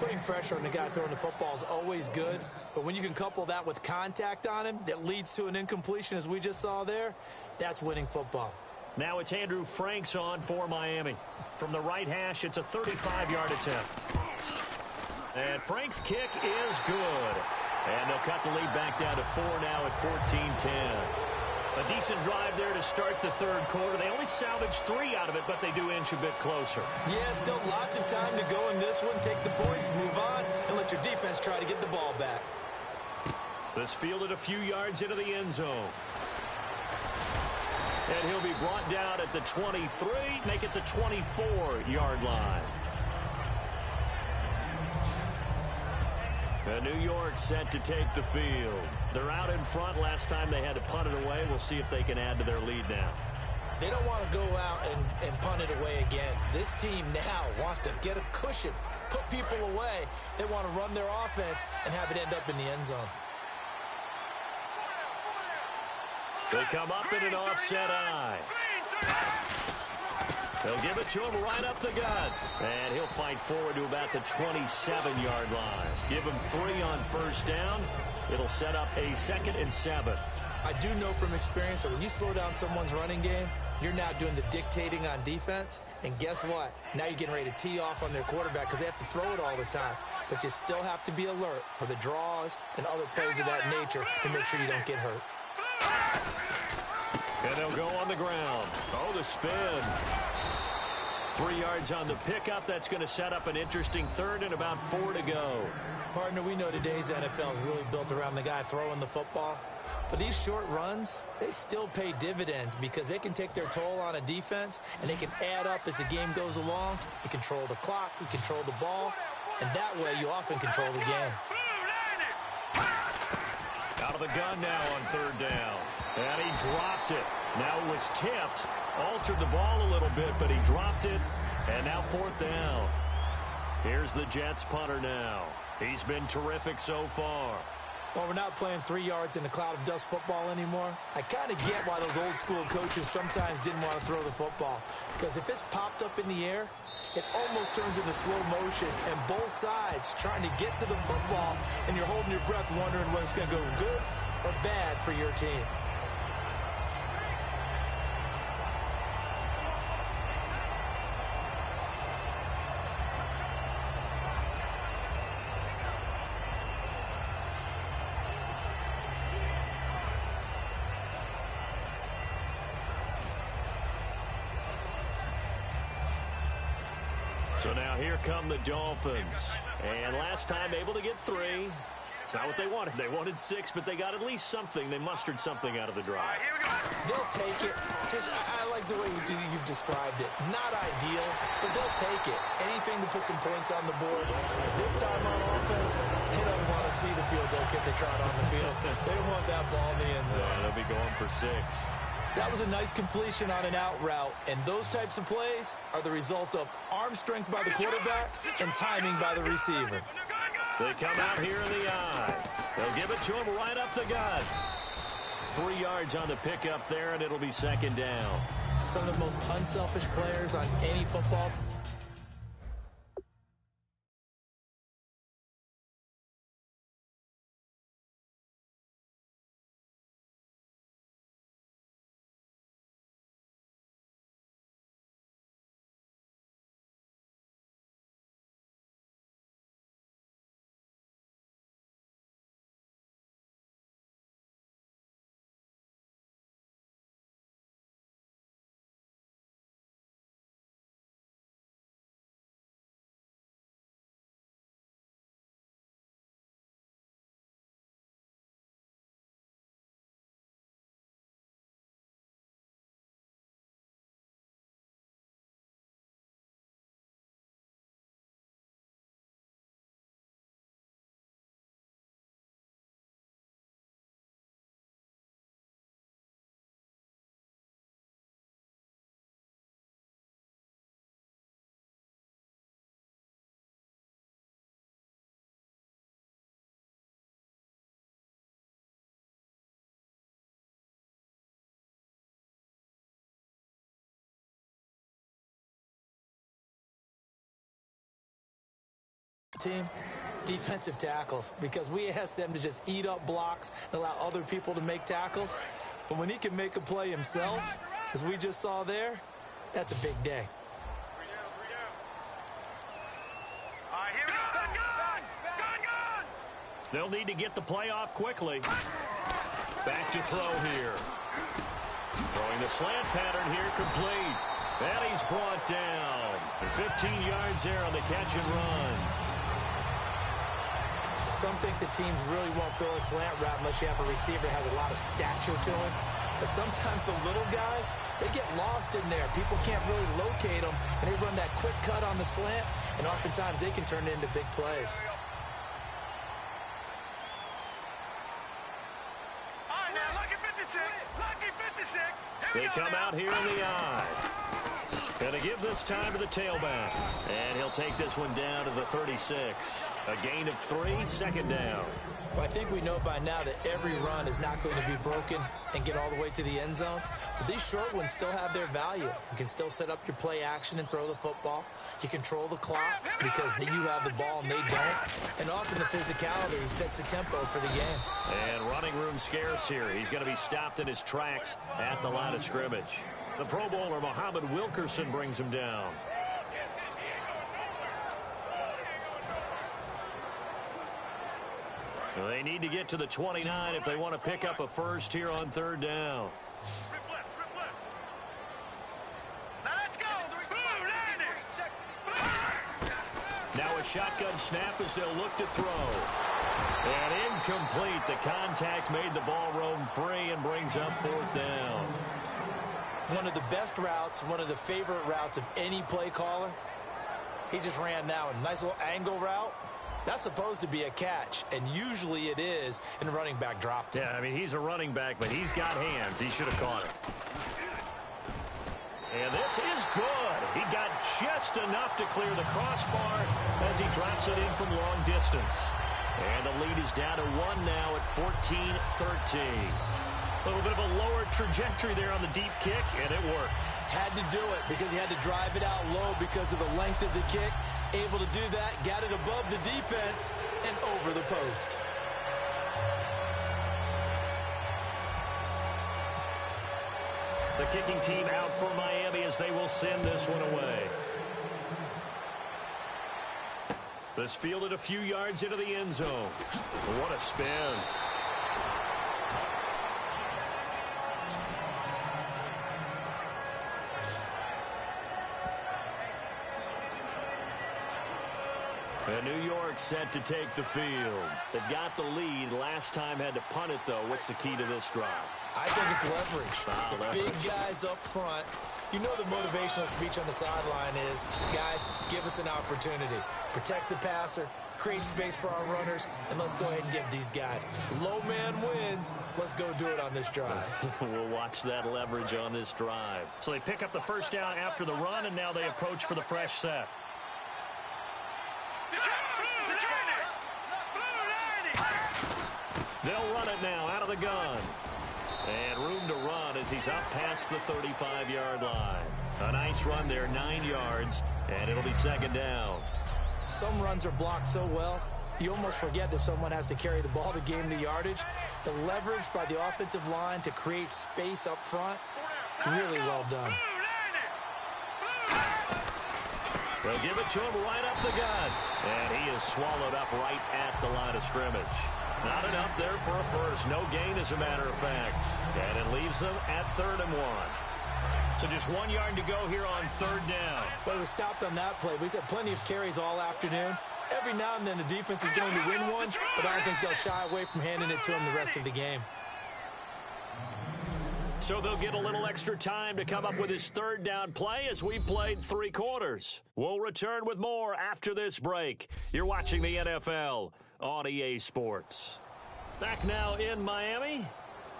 Putting pressure on the guy throwing the football is always good, but when you can couple that with contact on him that leads to an incompletion as we just saw there, that's winning football. Now it's Andrew Franks on for Miami. From the right hash, it's a 35-yard attempt. And Franks' kick is good. And they'll cut the lead back down to 4 now at 14-10. A decent drive there to start the third quarter. They only salvaged 3 out of it, but they do inch a bit closer. Yeah, still lots of time to go in this one. Take the points, move on, and let your defense try to get the ball back. This fielded a few yards into the end zone. And he'll be brought down at the 23, make it the 24-yard line. And New York set to take the field. They're out in front. Last time they had to punt it away. We'll see if they can add to their lead now. They don't want to go out and punt it away again. This team now wants to get a cushion, put people away. They want to run their offense and have it end up in the end zone. They come up in an offset eye. They'll give it to him right up the gut. And he'll fight forward to about the 27-yard line. Give him 3 on first down. It'll set up a 2nd and 7. I do know from experience that when you slow down someone's running game, you're now doing the dictating on defense. And guess what? Now you're getting ready to tee off on their quarterback because they have to throw it all the time. But you still have to be alert for the draws and other plays of that nature to make sure you don't get hurt. And they'll go on the ground. Oh, the spin. 3 yards on the pickup. That's going to set up an interesting third and about 4 to go. Partner, we know today's NFL is really built around the guy throwing the football. But these short runs, they still pay dividends because they can take their toll on a defense and they can add up as the game goes along. You control the clock, you control the ball, and that way you often control the game. Out of the gun now on third down. And he dropped it. Now it was tipped. Altered the ball a little bit, but he dropped it. And now 4th down. Here's the Jets punter now. He's been terrific so far. Well, we're not playing 3 yards in a cloud of dust football anymore. I kind of get why those old school coaches sometimes didn't want to throw the football. Because if it's popped up in the air, it almost turns into slow motion, and both sides trying to get to the football, and you're holding your breath wondering whether it's going to go good or bad for your team. So now here come the Dolphins. And last time able to get 3. It's not what they wanted. They wanted 6, but they got at least something. They mustered something out of the drive. They'll take it. I like the way you've described it. Not ideal, but they'll take it. Anything to put some points on the board. This time on offense, they don't want to see the field goal kicker trot on the field. They want that ball in the end zone. They'll be going for 6. That was a nice completion on an out route, and those types of plays are the result of arm strength by the quarterback and timing by the receiver. They come out here in the eye. They'll give it to him right up the gut. 3 yards on the pickup there, and it'll be 2nd down. Some of the most unselfish players on any football. Team, defensive tackles, because we asked them to just eat up blocks and allow other people to make tackles. But when he can make a play himself, as we just saw there, that's a big day. They'll need to get the play off quickly. Back to throw here. Throwing the slant pattern here, complete. And he's brought down. 15 yards there on the catch and run. Some think the teams really won't throw a slant route unless you have a receiver that has a lot of stature to him. But sometimes the little guys, they get lost in there. People can't really locate them, and they run that quick cut on the slant, and oftentimes they can turn it into big plays. They come out here in the eye. Going to give this time to the tailback. And he'll take this one down to the 36. A gain of 3, 2nd down. Well, I think we know by now that every run is not going to be broken and get all the way to the end zone. But these short ones still have their value. You can still set up your play action and throw the football. You control the clock because you have the ball and they don't. And often the physicality sets the tempo for the game. And running room scarce here. He's going to be stopped in his tracks at the line of scrimmage. The Pro Bowler, Muhammad Wilkerson, brings him down. Well, they need to get to the 29 if they want to pick up a first here on 3rd down. Now a shotgun snap as they'll look to throw. And incomplete. The contact made the ball roam free and brings up 4th down. One of the best routes, one of the favorite routes of any play caller. He just ran that one. Nice little angle route. That's supposed to be a catch, and usually it is, and the running back dropped it. Yeah, I mean, he's a running back, but he's got hands. He should have caught it. And this is good. He got just enough to clear the crossbar as he drops it in from long distance. And the lead is down to 1 now at 14-13. A little bit of a lower trajectory there on the deep kick, and it worked. Had to do it because he had to drive it out low because of the length of the kick. Able to do that, got it above the defense and over the post. The kicking team out for Miami as they will send this one away. This fielded a few yards into the end zone. What a spin. And New York set to take the field. They've got the lead. Last time had to punt it, though. What's the key to this drive? I think it's leverage. The big guys up front. You know the motivational speech on the sideline is, guys, give us an opportunity. Protect the passer, create space for our runners, and let's go ahead and give these guys. Low man wins. Let's go do it on this drive. We'll watch that leverage on this drive. So they pick up the first down after the run, and now they approach for the fresh set. They'll run it now out of the gun. And room to run as he's up past the 35-yard line. A nice run there, 9 yards, and it'll be second down. Some runs are blocked so well, you almost forget that someone has to carry the ball to gain the yardage. The leverage by the offensive line to create space up front, really well done. They'll give it to him right up the gut. And he is swallowed up right at the line of scrimmage. Not enough there for a first. No gain, as a matter of fact. And it leaves them at 3rd and 1. So just 1 yard to go here on 3rd down. Well, we stopped on that play. We've had plenty of carries all afternoon. Every now and then the defense is going to win one, but I don't think they'll shy away from handing it to him the rest of the game. So they'll get a little extra time to come up with his 3rd down play as we played 3 quarters. We'll return with more after this break. You're watching the NFL on EA Sports. Back now in Miami,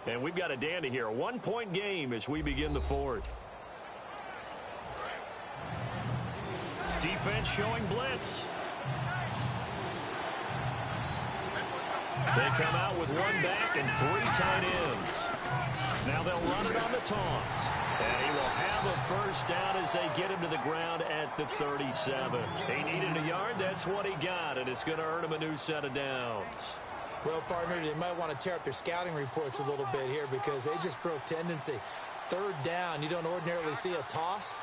and we've got a dandy here. A 1-point game as we begin the 4th. Defense showing blitz. They come out with 1 back and 3 tight ends. Now they'll run it on the toss. And he will have a first down as they get him to the ground at the 37. He needed a yard. That's what he got, and it's going to earn him a new set of downs. Well, partner, they might want to tear up their scouting reports a little bit here because they just broke tendency. 3rd down, you don't ordinarily see a toss.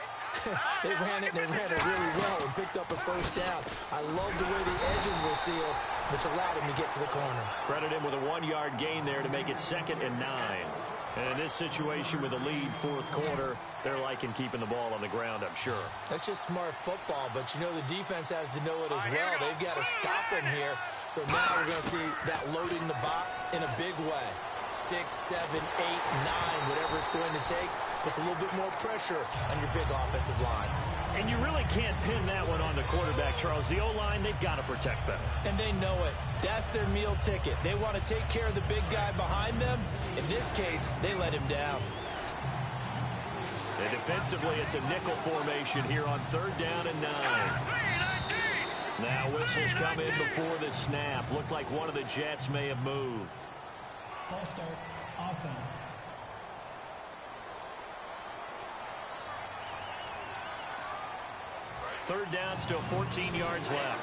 They ran it, and they ran it really well and picked up a first down. I love the way the edges were sealed, which allowed him to get to the corner. Credit him with a 1-yard gain there to make it 2nd and 9. And in this situation with a lead 4th quarter, they're liking keeping the ball on the ground, I'm sure. That's just smart football, but you know the defense has to know it as well. They've got to stop him here. So now we're going to see that loading the box in a big way. 6, 7, 8, 9, whatever it's going to take, puts a little bit more pressure on your big offensive line. And you really can't pin that one on the quarterback, Charles. The O-line, they've got to protect them. And they know it. That's their meal ticket. They want to take care of the big guy behind them. In this case, they let him down. And defensively, it's a nickel formation here on 3rd down and 9. Now whistles come in before the snap. Looked like one of the Jets may have moved. False start, offense. Third down, still 14 yards left.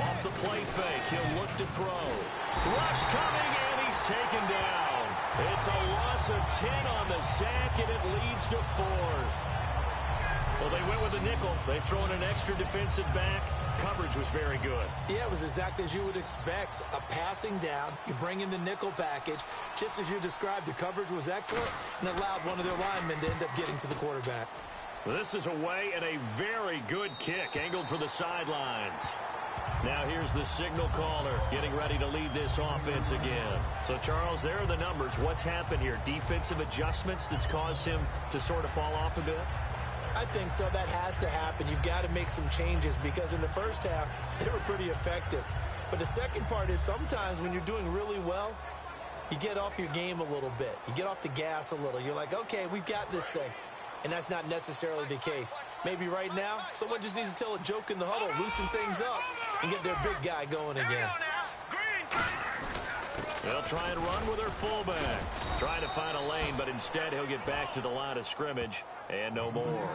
Off the play fake, he'll look to throw. Rush coming, and he's taken down. It's a loss of 10 on the sack, and it leads to 4th. Well, they went with the nickel. They throw in an extra defensive back. Coverage was very good. Yeah, it was exactly as you would expect. A passing down. You bring in the nickel package. Just as you described, the coverage was excellent and allowed one of their linemen to end up getting to the quarterback. This is away and a very good kick angled for the sidelines. Now here's the signal caller getting ready to lead this offense again. So, Charles, there are the numbers. What's happened here? Defensive adjustments that's caused him to sort of fall off a bit? I think so. That has to happen. You've got to make some changes because in the first half, they were pretty effective. But the second part is sometimes when you're doing really well, you get off your game a little bit. You get off the gas a little. You're like, okay, we've got this thing. and that's not necessarily the case. Maybe right now, someone just needs to tell a joke in the huddle, loosen things up, and get their big guy going again. They'll try and run with their fullback. Trying to find a lane, but instead he'll get back to the line of scrimmage and no more.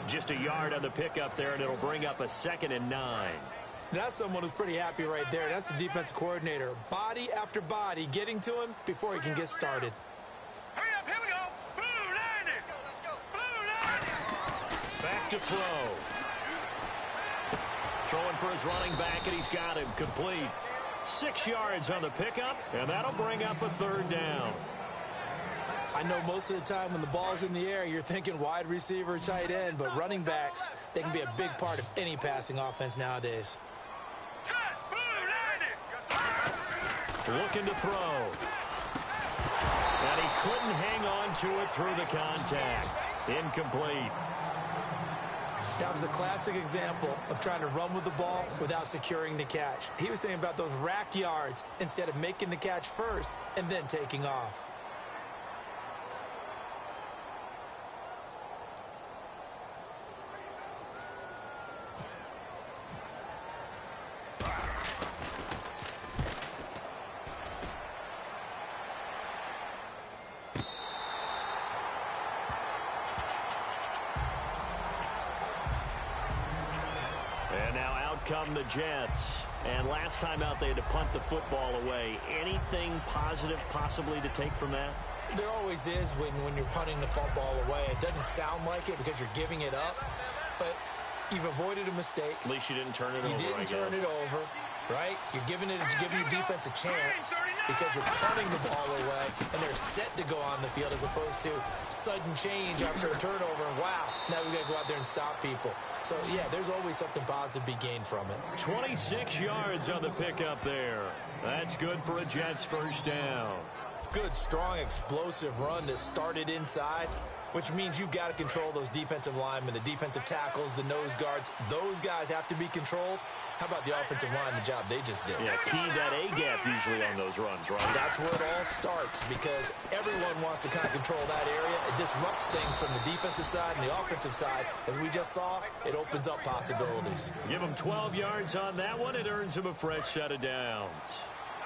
Just a yard on the pickup there, and it'll bring up a 2nd and 9. That's someone who's pretty happy right there. That's the defensive coordinator. Body after body getting to him before he can get started. Hurry up, here we go. Blue line it. Let's go. Blue line it. Back to throw. Throwing for his running back, and he's got him complete. 6 yards on the pickup, and that'll bring up a 3rd down. I know most of the time when the ball's in the air, you're thinking wide receiver, tight end, but running backs, they can be a big part of any passing offense nowadays. Set. Blue line it. Looking to throw. And he couldn't hang on to it through the contact. Incomplete. That was a classic example of trying to run with the ball without securing the catch. He was thinking about those rack yards instead of making the catch first and then taking off. And now out come the Jets. And last time out, they had to punt the football away. Anything positive possibly to take from that? There always is when you're punting the football away. It doesn't sound like it because you're giving it up, but you've avoided a mistake. At least you didn't turn it over, You didn't turn it over, right? You're giving your defense a chance because you're punting the ball away, and they're set to go on the field as opposed to sudden change after a turnover, and wow, now we got to go out there and stop people. So, yeah, there's always something positive to be gained from it. 26 yards on the pickup there. That's good for a Jets 1st down. Good, strong, explosive run that started inside, which means you've got to control those defensive linemen, the defensive tackles, the nose guards. Those guys have to be controlled. How about the offensive line, the job they just did? Yeah, key that A-gap usually on those runs, right? That's where it all starts because everyone wants to kind of control that area. It disrupts things from the defensive side and the offensive side. As we just saw, it opens up possibilities. Give him 12 yards on that one. It earns him a fresh set of downs.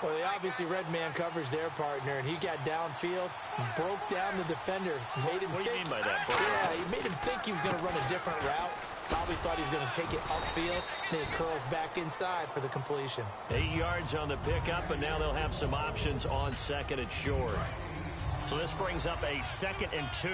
Well, they obviously red man coverage their partner, and he got downfield, broke down the defender, made him What do you mean by that? Yeah, he made him think he was going to run a different route. Probably thought he was going to take it upfield. Then he curls back inside for the completion. 8 yards on the pickup, and now they'll have some options on 2nd and short. So this brings up a 2nd and 2.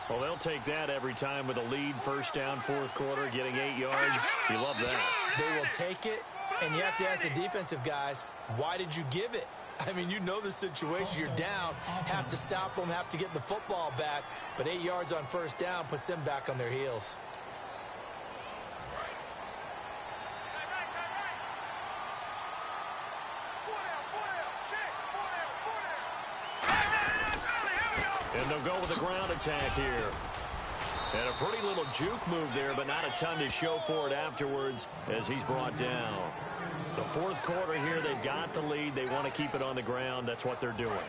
Well, they'll take that every time with a lead. 1st down, 4th quarter, getting 8 yards. You love that. They will take it, and you have to ask the defensive guys, why did you give it? I mean, you know the situation. You're down, have to stop them, have to get the football back. But 8 yards on 1st down puts them back on their heels. And they'll go with a ground attack here. And a pretty little juke move there, but not a ton to show for it afterwards as he's brought down. The 4th quarter here, they've got the lead. They want to keep it on the ground. That's what they're doing.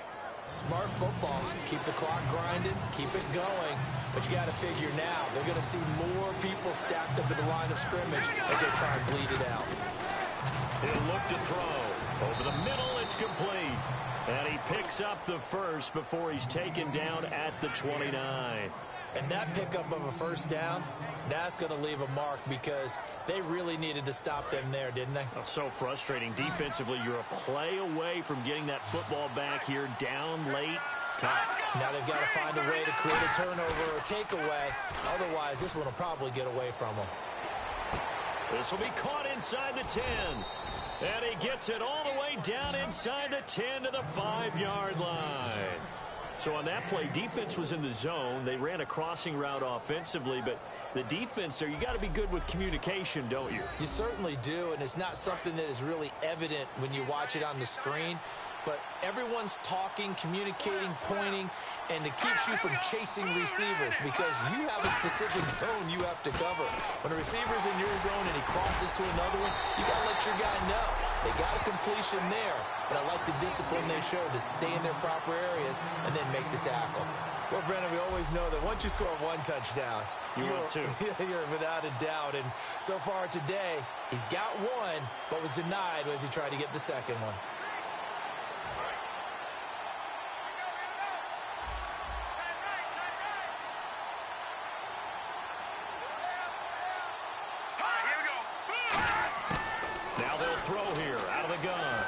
Smart football. Keep the clock grinding. Keep it going. But you got to figure now, they're going to see more people stacked up at the line of scrimmage as they try and bleed it out. He'll look to throw. Over the middle, it's complete. And he picks up the first before he's taken down at the 29. And that pickup of a 1st down, that's going to leave a mark because they really needed to stop them there, didn't they? Oh, so frustrating. Defensively, you're a play away from getting that football back here down late. Tough. Now they've got to find a way to create a turnover or takeaway. Otherwise, this one will probably get away from them. This will be caught inside the 10. And he gets it all the way down inside the 10 to the 5-yard line. So on that play, defense was in the zone. They ran a crossing route offensively, but the defense there, you got to be good with communication, don't you? You certainly do, and it's not something that is really evident when you watch it on the screen. But everyone's talking, communicating, pointing, and it keeps you from chasing receivers because you have a specific zone you have to cover. When a receiver's in your zone and he crosses to another one, you got to let your guy know. They got a completion there, but I like the discipline they showed to stay in their proper areas and then make the tackle. Well, Brandon, we always know that once you score one touchdown, you're without a doubt. And so far today, he's got one, but was denied as he tried to get the second one. Now they'll throw here out of the gun.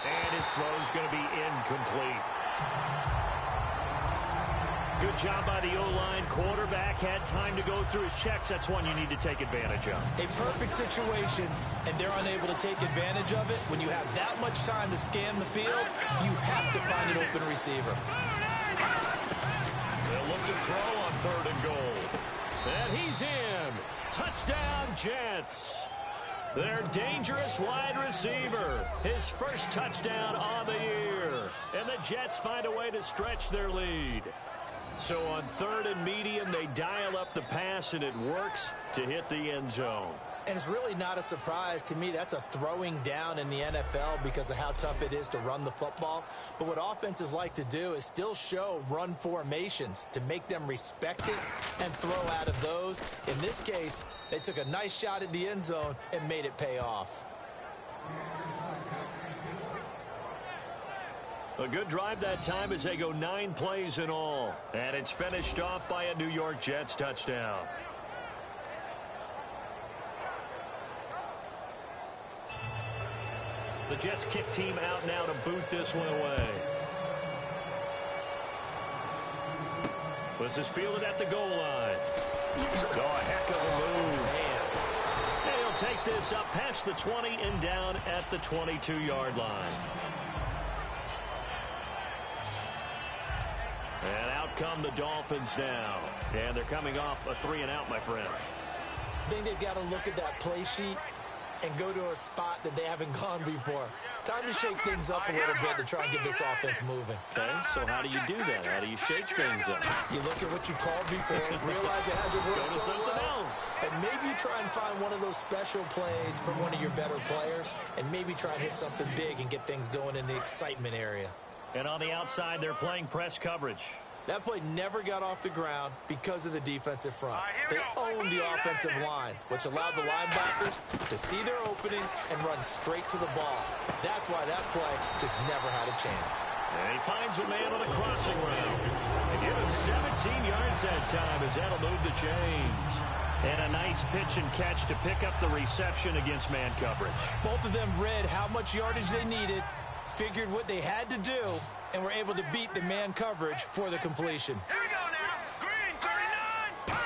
And his throw's going to be incomplete. Good job by the O-line. Quarterback had time to go through his checks. That's one you need to take advantage of. A perfect situation, and they're unable to take advantage of it. When you have that much time to scan the field, you have to find an open receiver. They'll look to throw on 3rd and goal. And he's in. Touchdown, Jets. Their dangerous wide receiver. His first touchdown on the year. And the Jets find a way to stretch their lead. So on 3rd and medium, they dial up the pass, and it works to hit the end zone. And it's really not a surprise to me. That's a throwing down in the NFL because of how tough it is to run the football. But what offenses like to do is still show run formations to make them respect it and throw out of those. In this case, they took a nice shot at the end zone and made it pay off. A good drive that time as they go 9 plays in all. And it's finished off by a New York Jets touchdown. The Jets kick team out now to boot this one away. This is fielded at the goal line. Oh, a heck of a move. Man. And he'll take this up past the 20 and down at the 22-yard line. And out come the Dolphins now. And they're coming off a 3-and-out, my friend. I think they've got to look at that play sheet and go to a spot that they haven't gone before. Time to shake things up a little bit to try and get this offense moving. Okay, so how do you do that? How do you shake things up? You look at what you called before, realize it hasn't worked Go to so something well, else. and maybe you try and find one of those special plays from one of your better players, and maybe try and hit something big and get things going in the excitement area. And on the outside, they're playing press coverage. That play never got off the ground because of the defensive front. They owned the offensive line, which allowed the linebackers to see their openings and run straight to the ball. That's why that play just never had a chance. And he finds a man on a crossing route. They give him 17 yards that time as that'll move the chains. And a nice pitch and catch to pick up the reception against man coverage. Both of them read how much yardage they needed, figured what they had to do, and were able to beat the man coverage for the completion. Here we go now. Green, 39.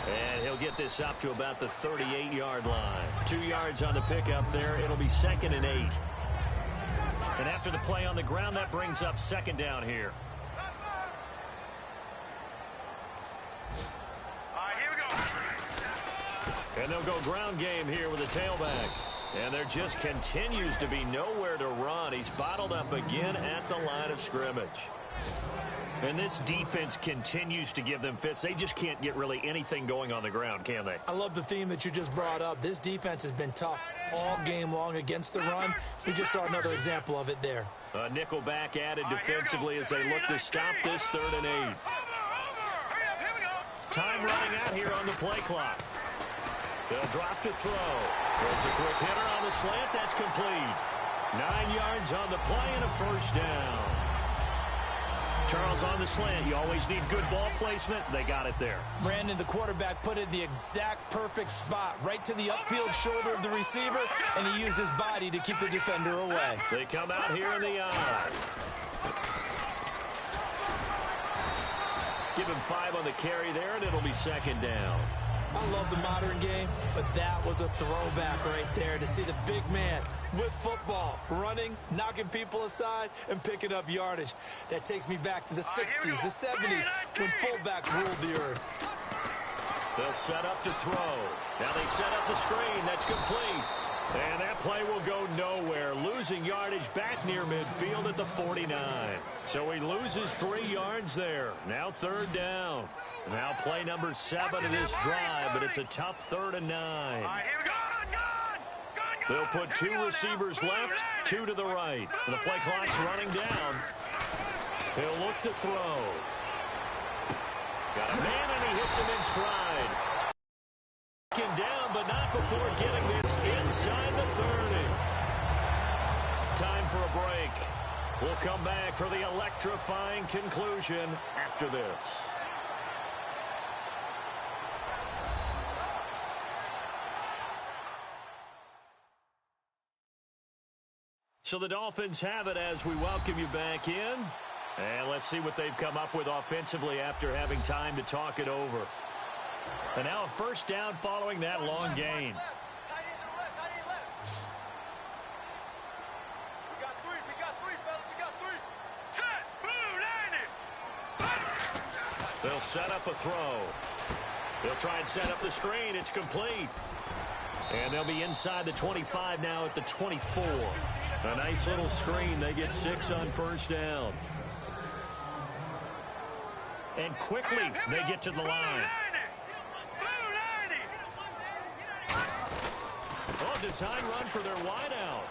And he'll get this up to about the 38-yard line. 2 yards on the pickup there. It'll be 2nd and 8. And after the play on the ground, that brings up 2nd down here. Here we go. And they'll go ground game here with a tailback. And there just continues to be nowhere to run. He's bottled up again at the line of scrimmage. And this defense continues to give them fits. They just can't get really anything going on the ground, can they? I love the theme that you just brought up. This defense has been tough all game long against the run. We just saw another example of it there. A nickel back added defensively as they look to stop this 3rd and 8. Hurry up, here we go. Time running out here on the play clock. They'll drop to throw. Throws a quick hitter on the slant. That's complete. 9 yards on the play and a 1st down. Charles, on the slant, you always need good ball placement. They got it there. Brandon, the quarterback, put it in the exact perfect spot, right to the upfield shoulder of the receiver, and he used his body to keep the defender away. They come out here in the eye. Give him 5 on the carry there, and it'll be 2nd down. I love the modern game, but that was a throwback right there to see the big man with football, running, knocking people aside, and picking up yardage. That takes me back to the 60s, the 70s, when fullbacks ruled the earth. They'll set up to throw. Now they set up the screen. That's complete. And that play will go nowhere, losing yardage back near midfield at the 49. So he loses 3 yards there. Now 3rd down. Now play number 7 of this drive, but it's a tough 3rd and 9. They'll put 2 receivers left, 2 to the right. And the play clock's running down. He'll look to throw. Got a man, and he hits him in stride. Taken down, but not before getting this inside the 30. Time for a break. We'll come back for the electrifying conclusion after this. So the Dolphins have it as we welcome you back in. And let's see what they've come up with offensively after having time to talk it over. And now a 1st down following that long gain. They'll set up a throw. They'll try and set up the screen. It's complete. And they'll be inside the 25 now at the 24. A nice little screen. They get 6 on 1st down. And quickly they get to the line. Oh, design run for their wideout.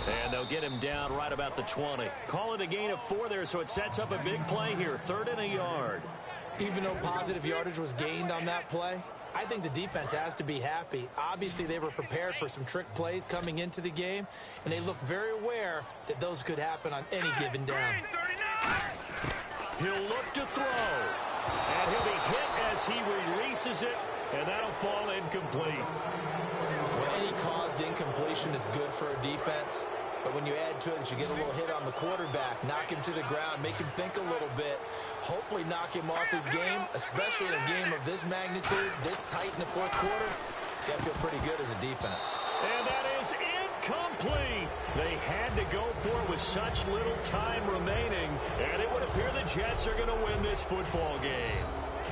And they'll get him down right about the 20. Call it a gain of 4 there, so it sets up a big play here. 3rd and a yard. Even though positive yardage was gained on that play, I think the defense has to be happy. Obviously, they were prepared for some trick plays coming into the game, and they looked very aware that those could happen on any given down. He'll look to throw, and he'll be hit as he releases it, and that'll fall incomplete. Well, any caused incompletion is good for a defense, but when you add to it that you get a little hit on the quarterback, knock him to the ground, make him think a little bit, hopefully knock him off his game, especially in a game of this magnitude, this tight in the 4th quarter, got to feel pretty good as a defense. And that is incomplete. They had to go for it with such little time remaining, and it would appear the Jets are going to win this football game.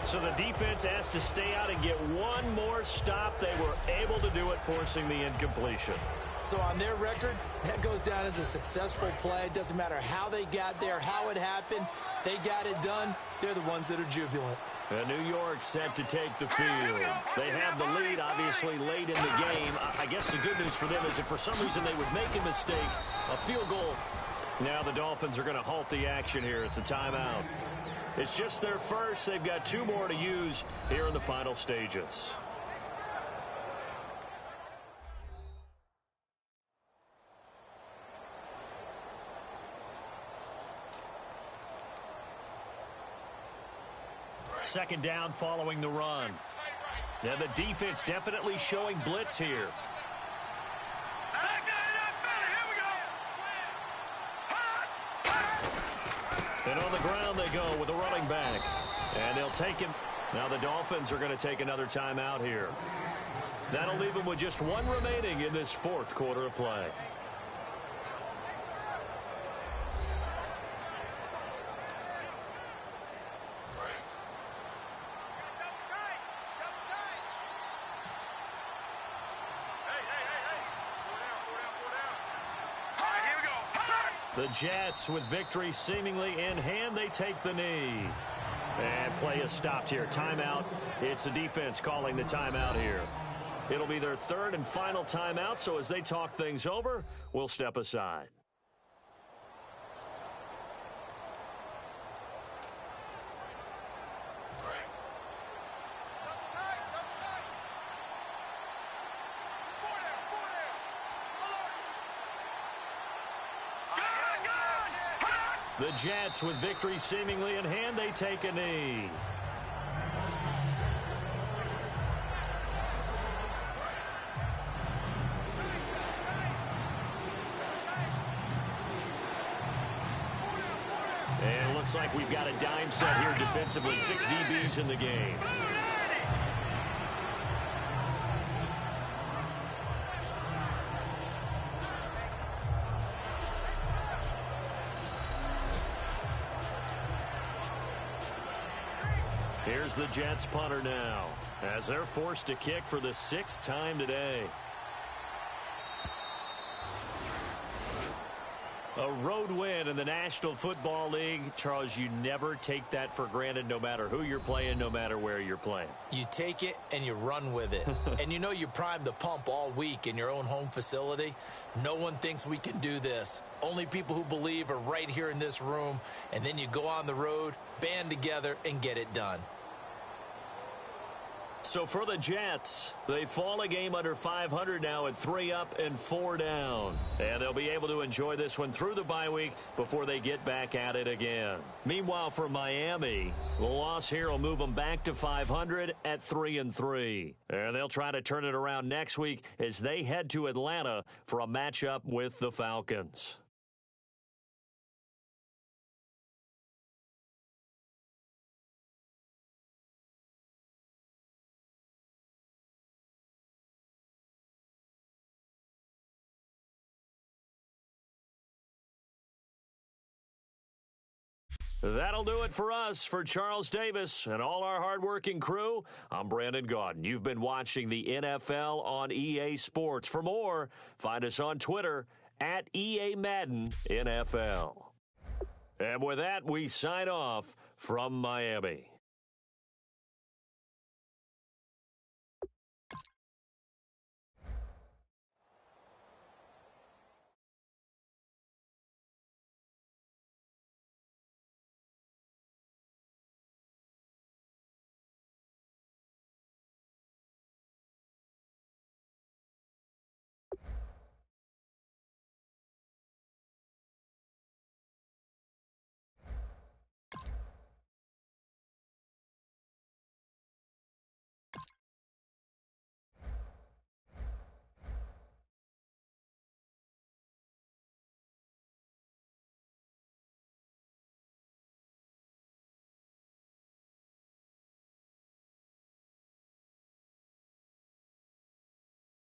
So the defense has to stay out and get one more stop. They were able to do it, forcing the incompletion. So on their record, that goes down as a successful play. It doesn't matter how they got there, how it happened. They got it done. They're the ones that are jubilant. And New York set to take the field. They have the lead, obviously, late in the game. I guess the good news for them is if for some reason they would make a mistake, a field goal. Now the Dolphins are going to halt the action here. It's a timeout. It's just their first. They've got 2 more to use here in the final stages. Second down following the run. Now the defense definitely showing blitz here. And on the ground they go with a running back. And they'll take him. Now the Dolphins are going to take another timeout here. That'll leave them with just 1 remaining in this 4th quarter of play. The Jets, with victory seemingly in hand, they take the knee. And play is stopped here. Timeout. It's the defense calling the timeout here. It'll be their 3rd and final timeout, so as they talk things over, we'll step aside. The Jets, with victory seemingly in hand, they take a knee. And it looks like we've got a dime set here defensively. 6 DBs in the game. Here's the Jets punter now. as they're forced to kick for the 6th time today. A road win in the National Football League. Charles, you never take that for granted no matter who you're playing, no matter where you're playing. You take it and you run with it. And you know you primed the pump all week in your own home facility. No one thinks we can do this. Only people who believe are right here in this room. And then you go on the road, band together, and get it done. So for the Jets, they fall a game under 500 now at 3 up and 4 down. And they'll be able to enjoy this one through the bye week before they get back at it again. Meanwhile, for Miami, the loss here will move them back to 500 at 3-3. And they'll try to turn it around next week as they head to Atlanta for a matchup with the Falcons. That'll do it for us. For Charles Davis and all our hardworking crew, I'm Brandon Gaudin. You've been watching the NFL on EA Sports. For more, find us on Twitter at EA Madden NFL. And with that, we sign off from Miami.